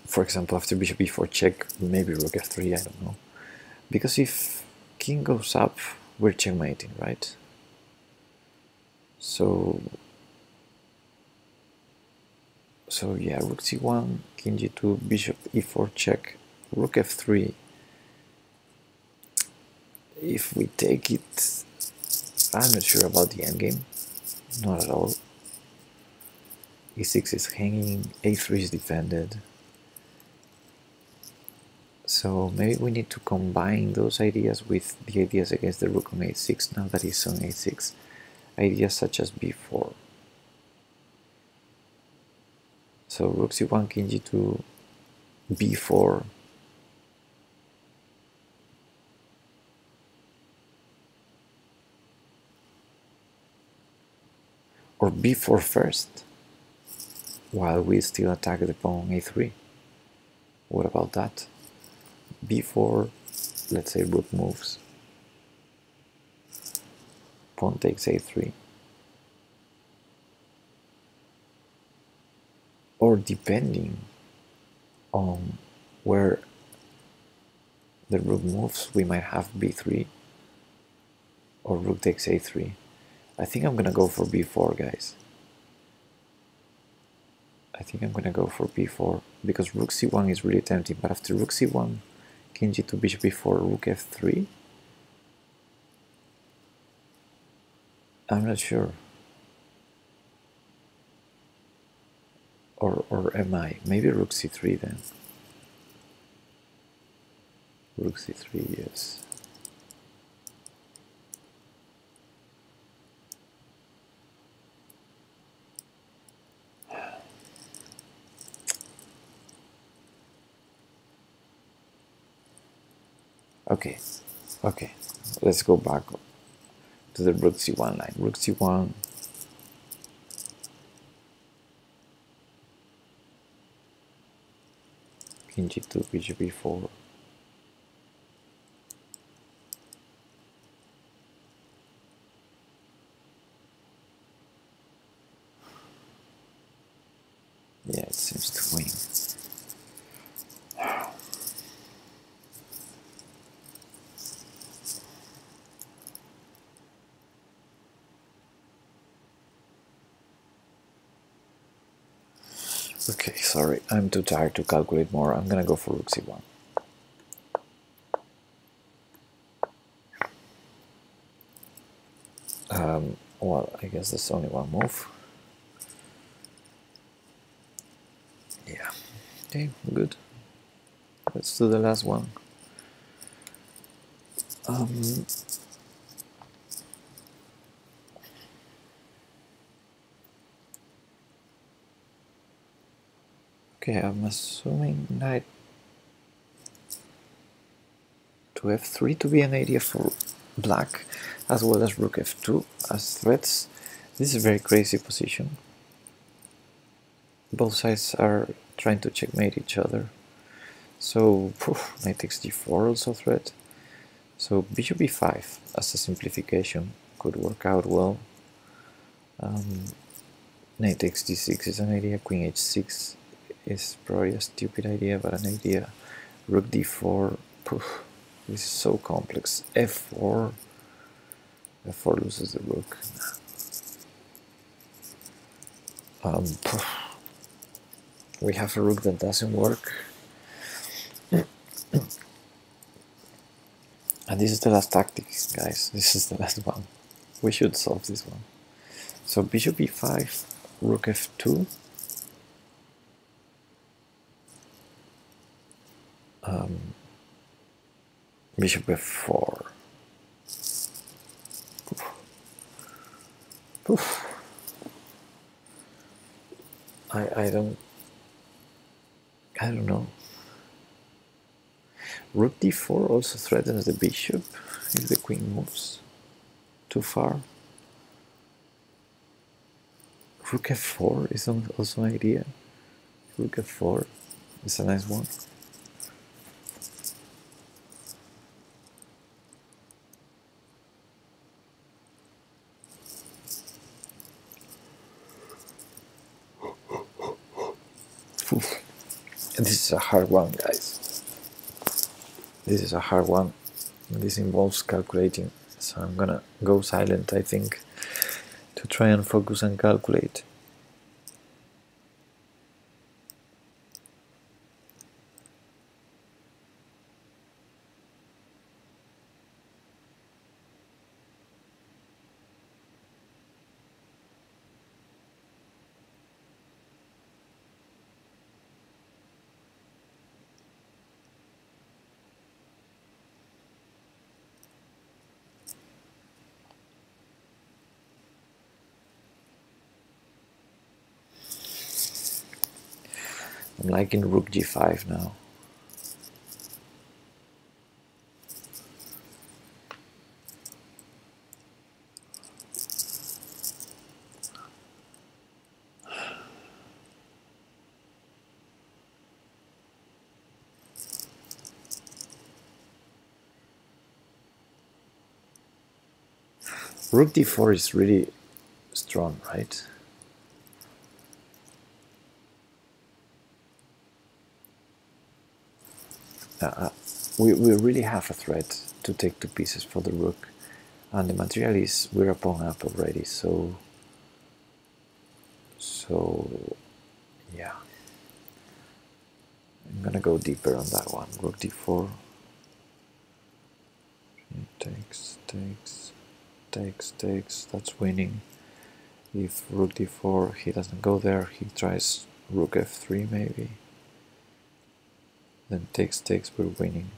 For example, after bishop e4 check, maybe rook f3, I don't know. Because if king goes up, we're checkmating, right? So yeah, rook c1, king g2, bishop e4 check, rook f3. If we take it, I'm not sure about the endgame, not at all. e6 is hanging, a3 is defended. So maybe we need to combine those ideas with the ideas against the rook on a6, now that he's on a6. Ideas such as b4. So rook c1, king g2, b4. Or b4 first, while we still attack the pawn a3. What about that? b4, let's say rook moves. Pawn takes a3. Or depending on where the rook moves, we might have b3 or rook takes a3. I think I'm gonna go for b4, guys. I think I'm gonna go for b4 because rook c1 is really tempting, but after rook c1, king g2, bishop e4, rook f3, I'm not sure. Or am I? Maybe rook c3 then. Rook c3, yes. Okay, let's go back to the rook c1 line. Rook c1, king g2, bishop e4. Yeah, it seems to win. Okay, sorry, I'm too tired to calculate more. I'm gonna go for rook c1. Well, I guess there's only one move. Yeah, okay, good. Let's do the last one. Okay, I'm assuming knight to f3 to be an idea for black, as well as rook f2 as threats. This is a very crazy position. Both sides are trying to checkmate each other. So knight takes d4 also threat. So bishop e5 as a simplification could work out well. Knight takes d6 is an idea, queen h6 is probably a stupid idea, but an idea. Rook d4, this is so complex. f4, f4 loses the rook. We have a rook that doesn't work. And this is the last tactic, guys. This is the last one. We should solve this one. So bishop e5, rook f2. Bishop f4. I don't know. Rook d4 also threatens the bishop if the queen moves too far. Rook f4 is also an idea. Rook f4 is a nice one. And this is a hard one, guys. This is a hard one. This involves calculating, so I'm gonna go silent, I think, to try and focus and calculate. I'm liking rook g5 now. Rook d4 is really strong, right? We really have a threat to take two pieces for the rook, and the material is we're a pawn up already, so yeah, I'm gonna go deeper on that one. Rook d4 takes, that's winning. If rook d4 he doesn't go there, he tries rook f3 maybe, then takes, we're winning.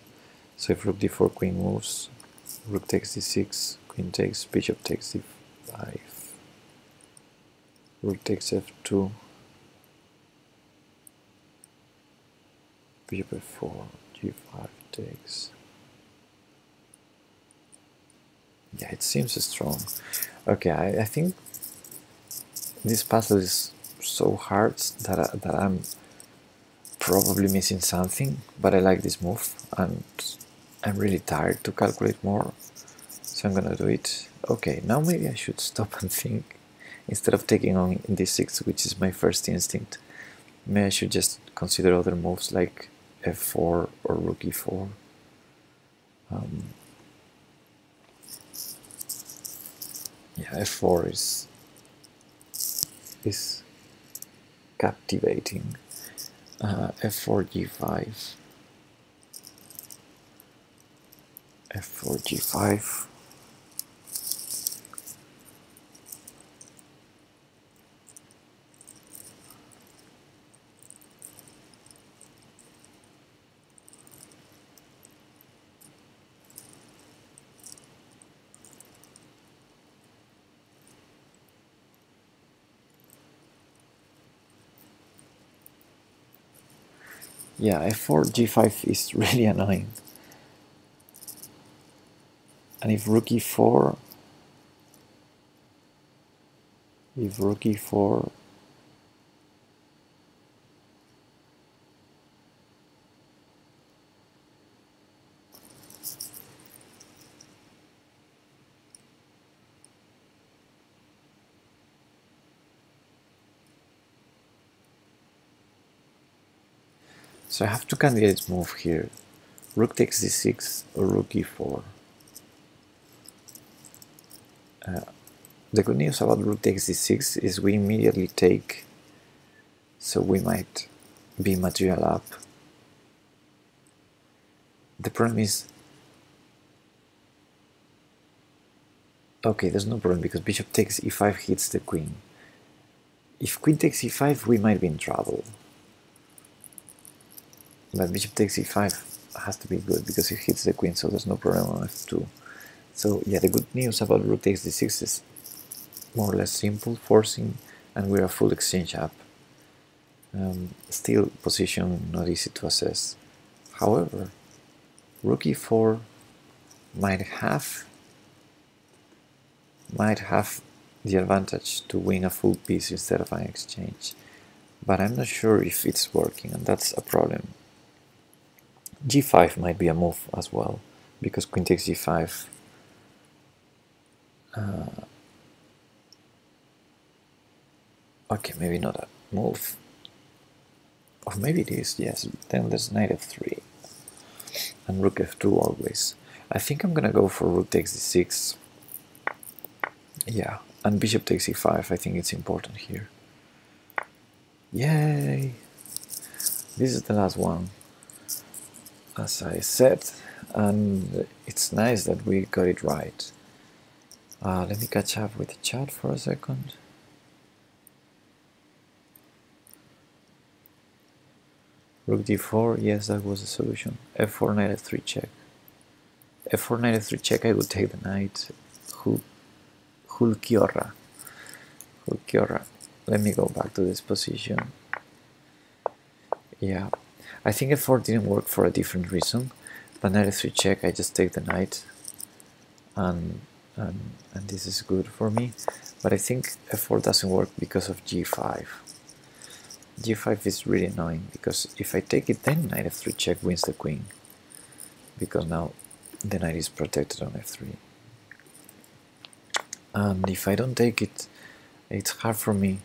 So if rook d4, queen moves, rook takes d6, queen takes, bishop takes d5, rook takes f2, bishop f4, g5 takes. Yeah, it seems strong. Okay, I think this puzzle is so hard that I'm probably missing something, but I like this move, and I'm really tired to calculate more, so I'm gonna do it. Okay, now maybe I should stop and think. Instead of taking on d6, which is my first instinct, maybe I should just consider other moves like f4 or rook e4. Yeah, f4 is captivating. F4 g5, f4 g5. Yeah, f4 g5 is really annoying. And if rook e4, so I have two candidates move here. Rook takes d6 or rook e4. The good news about rook takes d6 is we immediately take, so we might be material up. The problem is, okay, there's no problem because bishop takes e5 hits the queen. If queen takes e5, we might be in trouble. But bishop takes e5 has to be good because it hits the queen, so there's no problem on f2. So yeah, the good news about rook takes d6 is more or less simple, forcing, and we're a full exchange up. Still position not easy to assess. However, rook e4 might have the advantage to win a full piece instead of an exchange, but I'm not sure if it's working, and that's a problem. g5 might be a move as well, because queen takes g5 okay, maybe not a move, or maybe it is, yes. Then there's knight f3 and rook f2 always. I think I'm gonna go for rook takes d6. Yeah, and bishop takes e5. I think it's important here. Yay! This is the last one, as I said, and it's nice that we got it right. Let me catch up with the chat for a second. Rook d4, yes, that was the solution. f4, knight f3 check. f4, knight f3 check, I would take the knight. Hulkiorra. Let me go back to this position. Yeah, I think f4 didn't work for a different reason, but knight f3 check, I just take the knight, and this is good for me. But I think f4 doesn't work because of g5. g5 is really annoying, because if I take it, then knight f3 check wins the queen, because now the knight is protected on f3. And if I don't take it, it's hard for me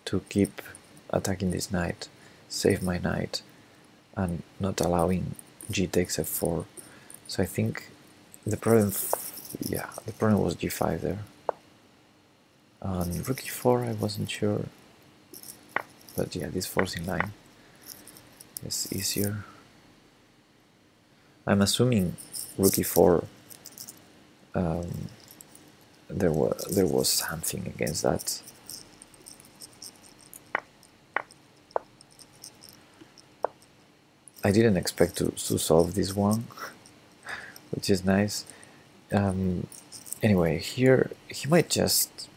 to keep attacking this knight, save my knight, and not allowing g takes f4. So I think the problem, the problem was g5 there. And rook e4, I wasn't sure, but yeah, this forcing line is easier. I'm assuming rook e4, there was something against that. I didn't expect to solve this one, which is nice. Anyway, here he might just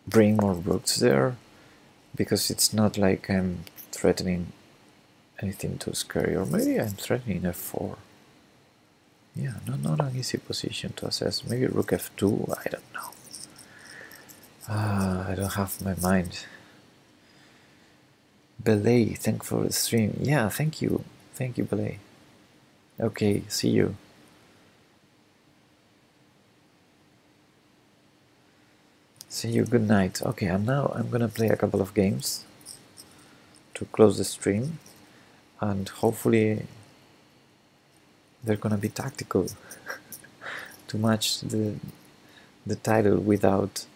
bring more rooks there, because it's not like I'm threatening anything too scary, or maybe I'm threatening f4. Yeah, not an easy position to assess. Maybe rook f2, I don't know. I don't have my mind. Belay, thank for the stream. Yeah, thank you, Belay. Okay, see you. See you, good night. Okay, I'm gonna play a couple of games to close the stream, and hopefully they're gonna be tactical to match the title without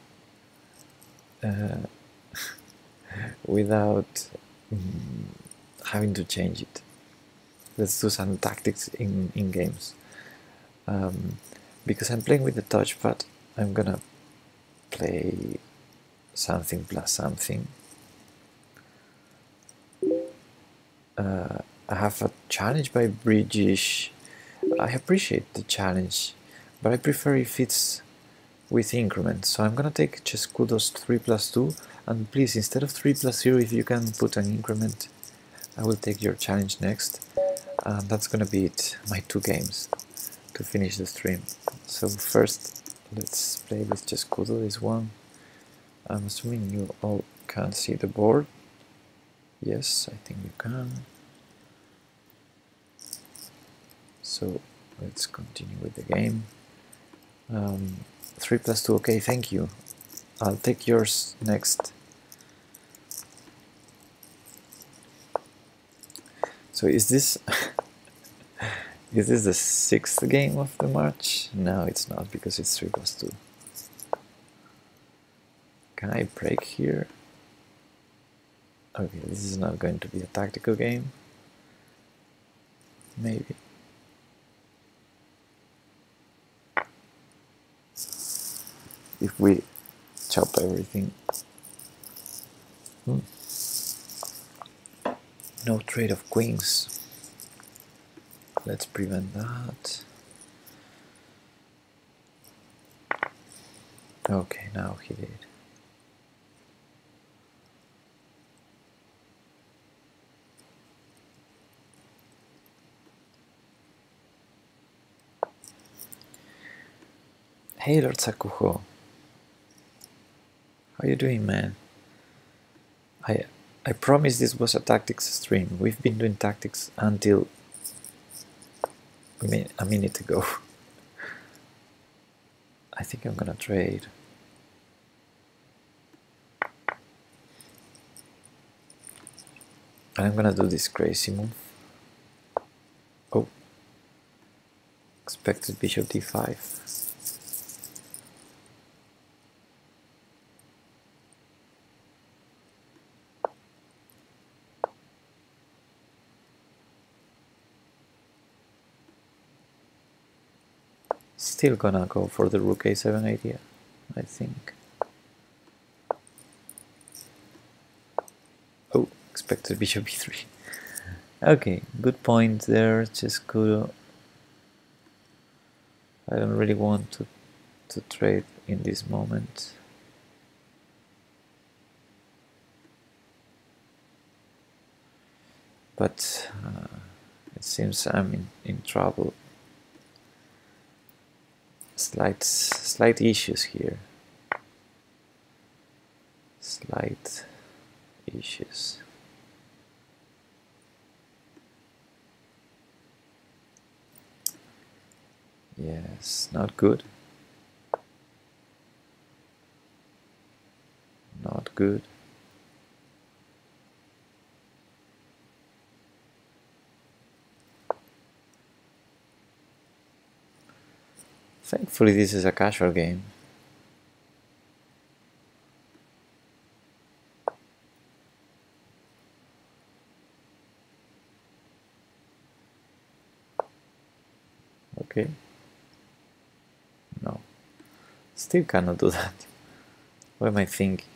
having to change it. Let's do some tactics in games. Because I'm playing with the touchpad, I'm gonna play something plus something. I have a challenge by British. I appreciate the challenge, but I prefer if it's with increments. So I'm gonna take Chess Kudos 3+2, and please, instead of 3+0, if you can put an increment I will take your challenge next. That's gonna be it, my 2 games to finish the stream. So first, let's play with Chesskudo, this one. I'm assuming you all can see the board. Yes, I think you can. So let's continue with the game. 3 plus 2, okay, thank you. I'll take yours next. So is this is this the 6th game of the match? No, it's not, because it's 3 plus 2. Can I break here? Okay, this is not going to be a tactical game. Maybe. If we chop everything. No trade of queens. Let's prevent that. Okay, now he did. Hey Lord Sakuho. How you doing, man? I promise this was a tactics stream. We've been doing tactics until a minute ago. I think I'm gonna trade. And I'm gonna do this crazy move. Oh. Expected bishop d5. Still gonna go for the rook a7 idea, I think. Oh, expected bishop b3. Okay, good point there, Chesskudo. I don't really want to trade in this moment. But it seems I'm in trouble. Slight issues here. Slight issues. Yes, not good. Not good. Thankfully, this is a casual game. Okay. No. Still cannot do that. What am I thinking?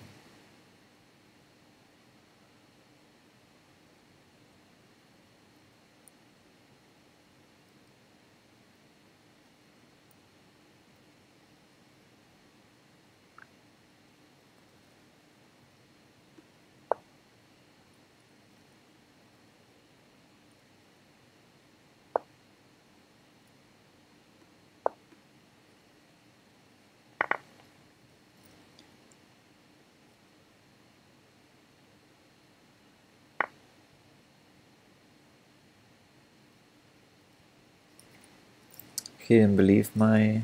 He didn't believe my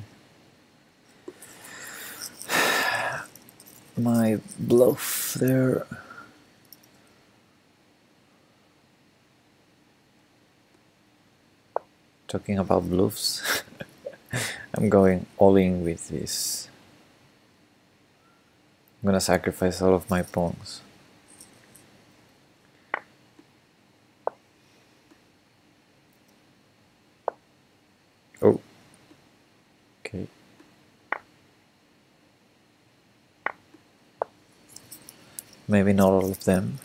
bluff there. Talking about bluffs, I'm going all in with this. I'm gonna sacrifice all of my pawns. Oh. Okay. Maybe not all of them.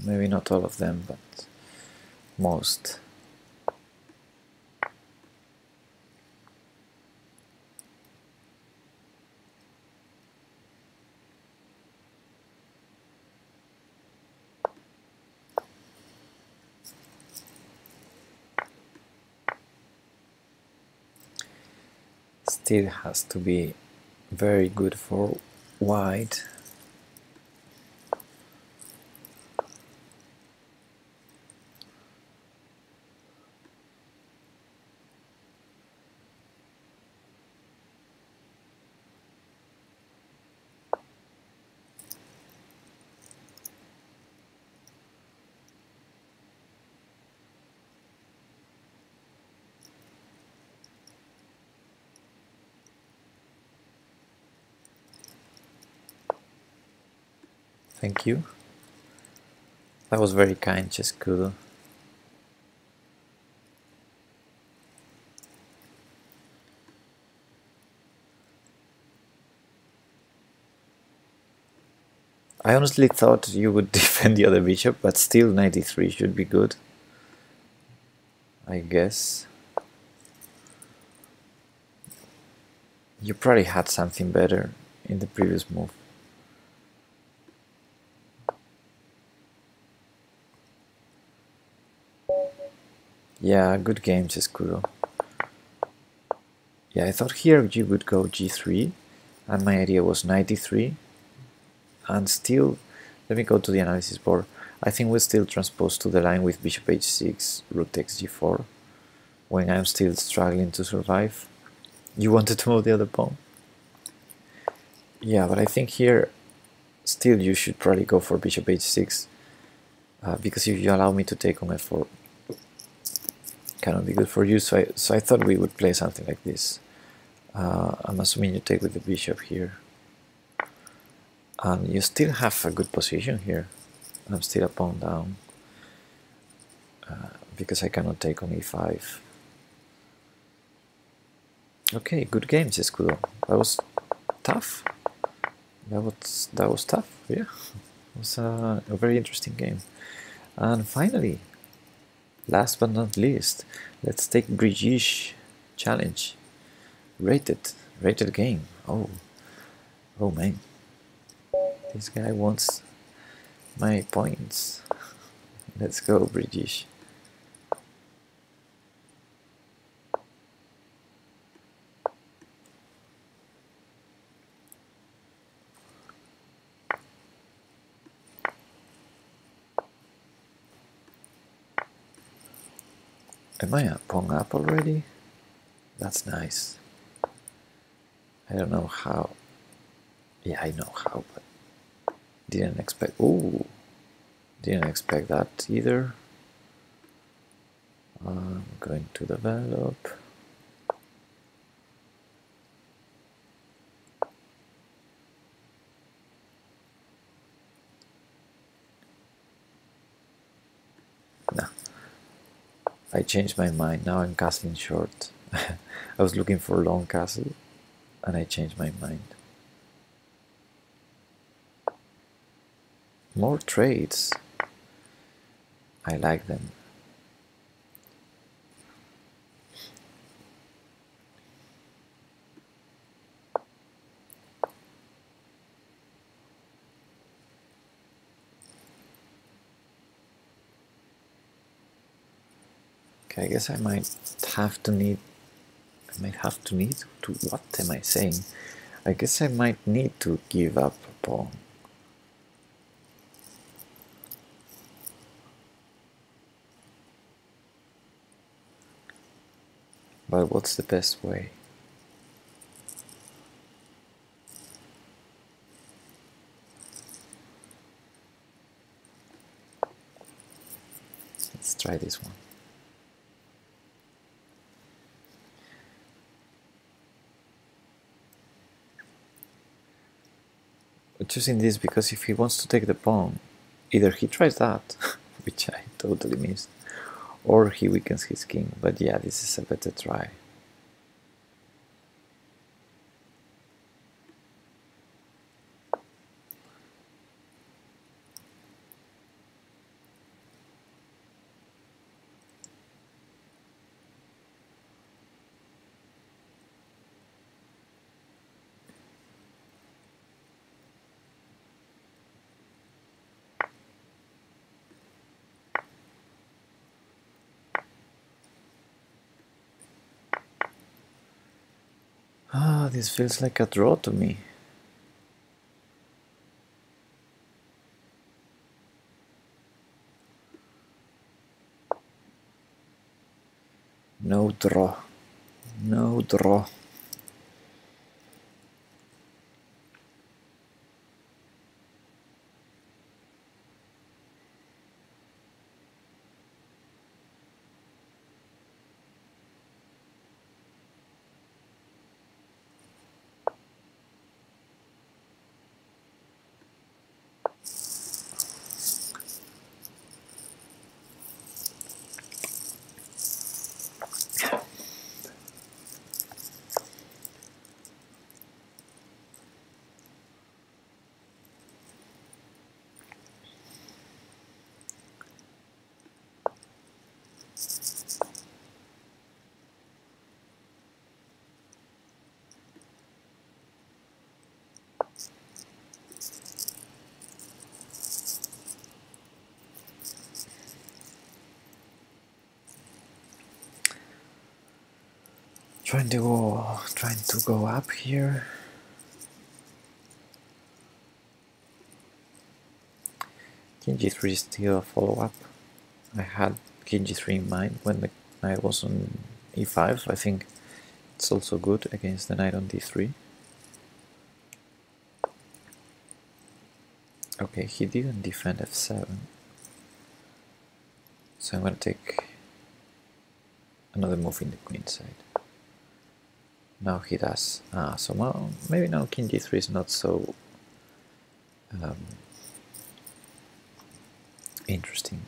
Maybe not all of them, but most. still has to be very good for white. Thank you. That was very kind, Chescudo. I honestly thought you would defend the other bishop, but still 93 should be good, I guess. You probably had something better in the previous move. Yeah, good game, Chescudo. Yeah, I thought here you would go g3, and my idea was 93. And still, let me go to the analysis board. I think we still transpose to the line with bishop h6, rook takes g4, when I'm still struggling to survive. You wanted to move the other pawn? Yeah, but I think here, still you should probably go for bishop h6, because if you allow me to take on f4, cannot be good for you, so I thought we would play something like this. I'm assuming you take with the bishop here. And you still have a good position here. I'm still a pawn down, because I cannot take on e5. Okay, good game, Chescudo. That was tough. That was tough, yeah. It was a very interesting game. And finally, last but not least, let's take Brigitte challenge. Rated game. Oh man. This guy wants my points. Let's go, Brigitte. Am I a pawn up already? That's nice. I don't know how. Yeah, I know how, but didn't expect. Ooh, didn't expect that either. I'm going to develop. No, I changed my mind. Now I'm castling short. I was looking for long castle, and I changed my mind. More trades. I like them. Okay, I guess I might have to need. I might have to need to. What am I saying? I guess I might need to give up a pawn. But what's the best way? Let's try this one. We're choosing this because if he wants to take the pawn, either he tries that, which I totally missed, or he weakens his king. But yeah, this is a better try. this feels like a draw to me. No draw. No draw. Trying to go up here. King g3 is still a follow-up. I had King g3 in mind when the knight was on e5. I think it's also good against the knight on d3. Okay, he didn't defend f7. So I'm gonna take another move in the queen side. Now he does. So well, maybe now King g3 is not so interesting.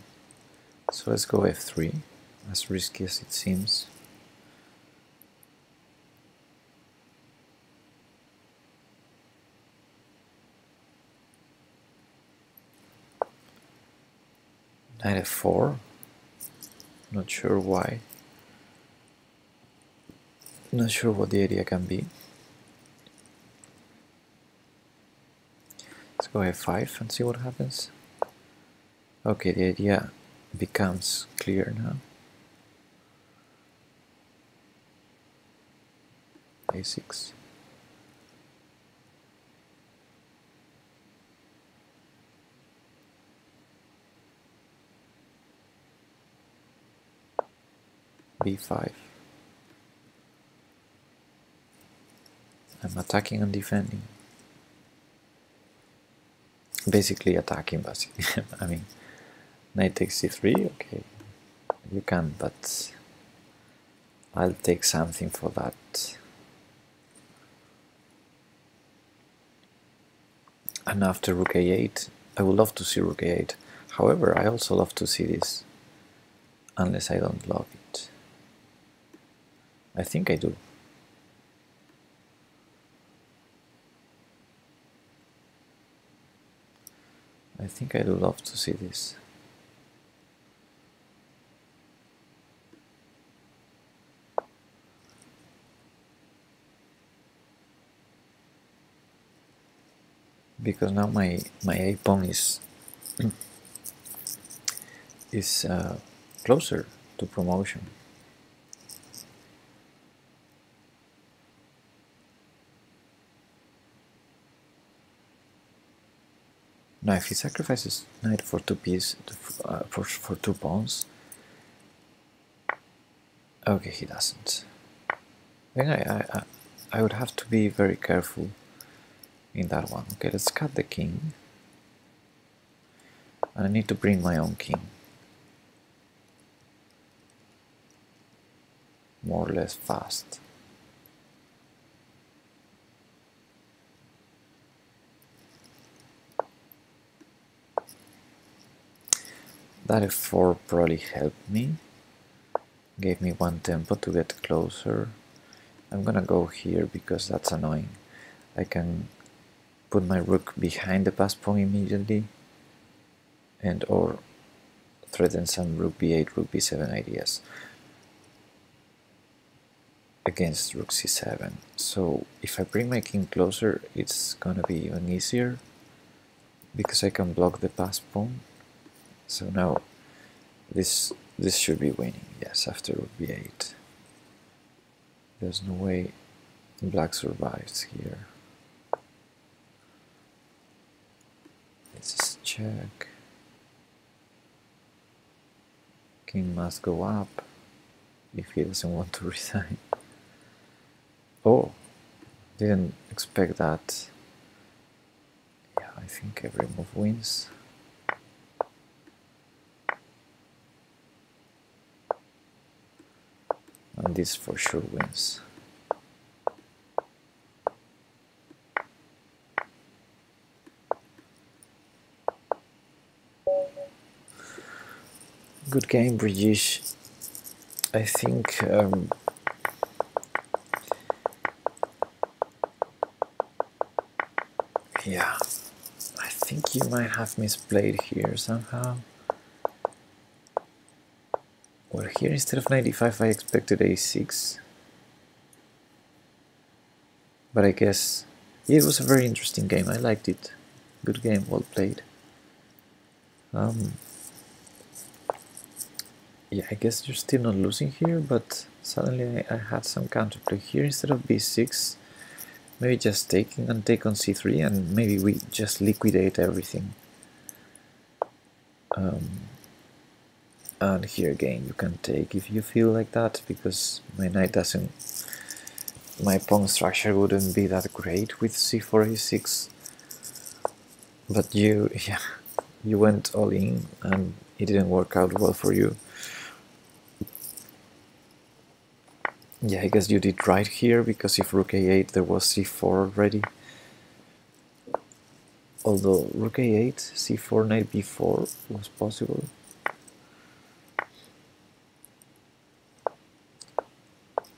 So let's go f3, as risky as it seems. Knight f4. Not sure why. Not sure what the idea can be. Let's go f5 and see what happens. Okay, the idea becomes clear now. a6. b5. I'm attacking and defending. Basically attacking, basically. I mean, knight takes c3, okay, you can, but I'll take something for that. And after rook a8, I would love to see rook a8. However, I also love to see this, unless I don't love it. I think I do. I think I do love to see this. Because now my a pawn is closer to promotion. Now, if he sacrifices knight for two pieces, for 2 pawns, okay, he doesn't. Then I would have to be very careful in that one. Okay, let's cut the king, and I need to bring my own king more or less fast. That f4 probably helped me, gave me one tempo to get closer. I'm gonna go here because that's annoying. I can put my rook behind the pass pawn immediately, and or threaten some rook b8, rook b7 ideas against rook c7. So if I bring my king closer, it's gonna be even easier because I can block the pass pawn. So now this should be winning. Yes, after rook b8. There's no way Black survives here. Let's just check. King must go up if he doesn't want to resign. Oh, didn't expect that. Yeah, I think every move wins. And this for sure wins. Good game, British. I think yeah, I think you might have misplayed here somehow. Well, here instead of 95 I expected a6. But I guess yeah, it was a very interesting game. I liked it. Good game, well played. Yeah, I guess you're still not losing here, but suddenly I had some counterplay here instead of b6. Maybe just taking and take on c3, and maybe we just liquidate everything. And here again you can take if you feel like that, because my knight doesn't... my pawn structure wouldn't be that great with c4, a6. But you, yeah, you went all in and it didn't work out well for you. Yeah, I guess you did right here, because if rook a8 there was c4 already. Although rook a8, c4, knight b4 was possible.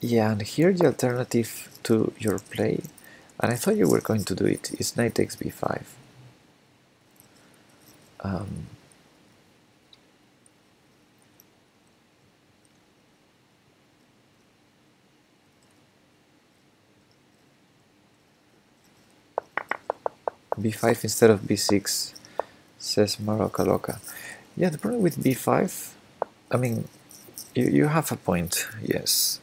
Yeah, and here the alternative to your play, and I thought you were going to do it, is knight takes b5. b5 instead of b6, says Maroka Loka. Yeah, the problem with b5, I mean, you have a point, yes.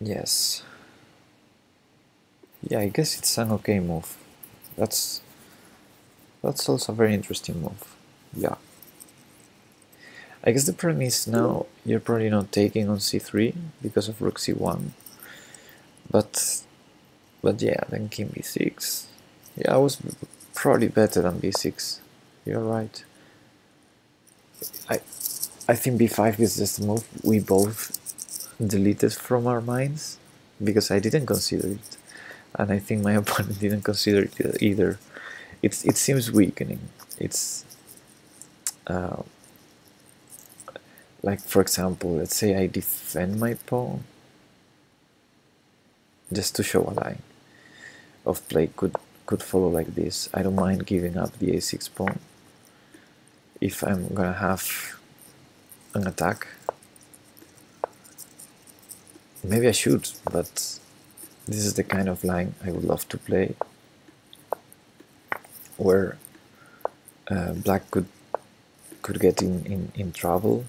Yes. Yeah, I guess it's an okay move. That's also a very interesting move. Yeah. I guess the problem is now you're probably not taking on c3 because of rook c1. But yeah, then king b6. Yeah, I was probably better than b6. You're right. I think b5 is just a move we both deleted from our minds, because I didn't consider it, and I think my opponent didn't consider it either. It seems weakening. It's like, for example, let's say I defend my pawn just to show a line of play could follow like this. I don't mind giving up the a6 pawn if I'm gonna have an attack. Maybe I should, but this is the kind of line I would love to play, where black could get in trouble,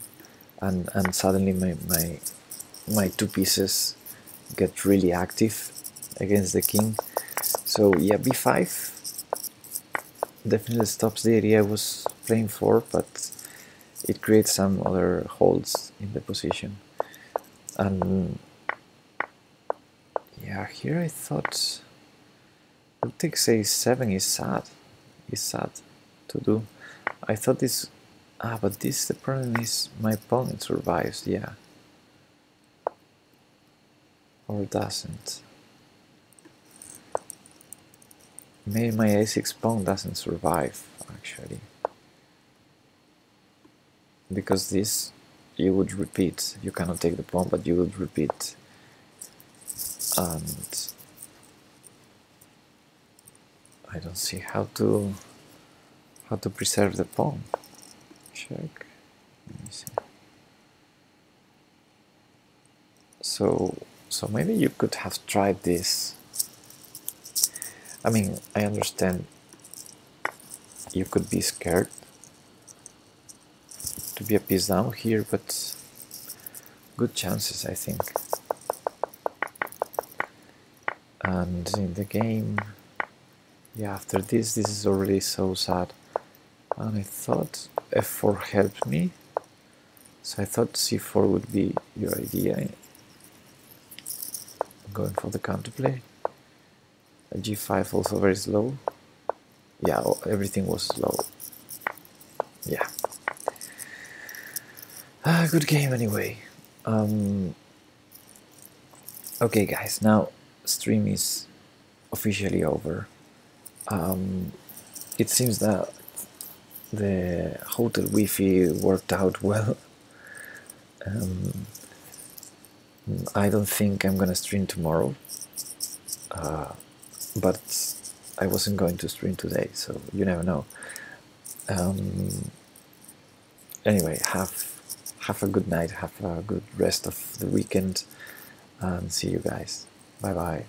and suddenly my two pieces get really active against the king. So yeah, b5 definitely stops the idea I was playing for, but it creates some other holes in the position. And yeah, here I thought rook takes a7 is sad to do. I thought this, but this, the problem is my pawn, it survives, yeah. Or doesn't. Maybe my a6 pawn doesn't survive, actually. Because this, you would repeat. You cannot take the pawn, but you would repeat. And I don't see how to preserve the pawn. Check. Let me see. So maybe you could have tried this. I mean, I understand you could be scared to be a piece down here, but good chances, I think. And in the game, yeah, after this is already so sad. And I thought f4 helped me, so I thought c4 would be your idea. I'm going for the counterplay. g5 also very slow. Yeah, everything was slow. Yeah. Good game anyway. Okay guys, now stream is officially over. It seems that the hotel Wi-Fi worked out well. I don't think I'm gonna stream tomorrow, but I wasn't going to stream today, so you never know. Anyway, have a good night, have a good rest of the weekend, and see you guys. Bye bye.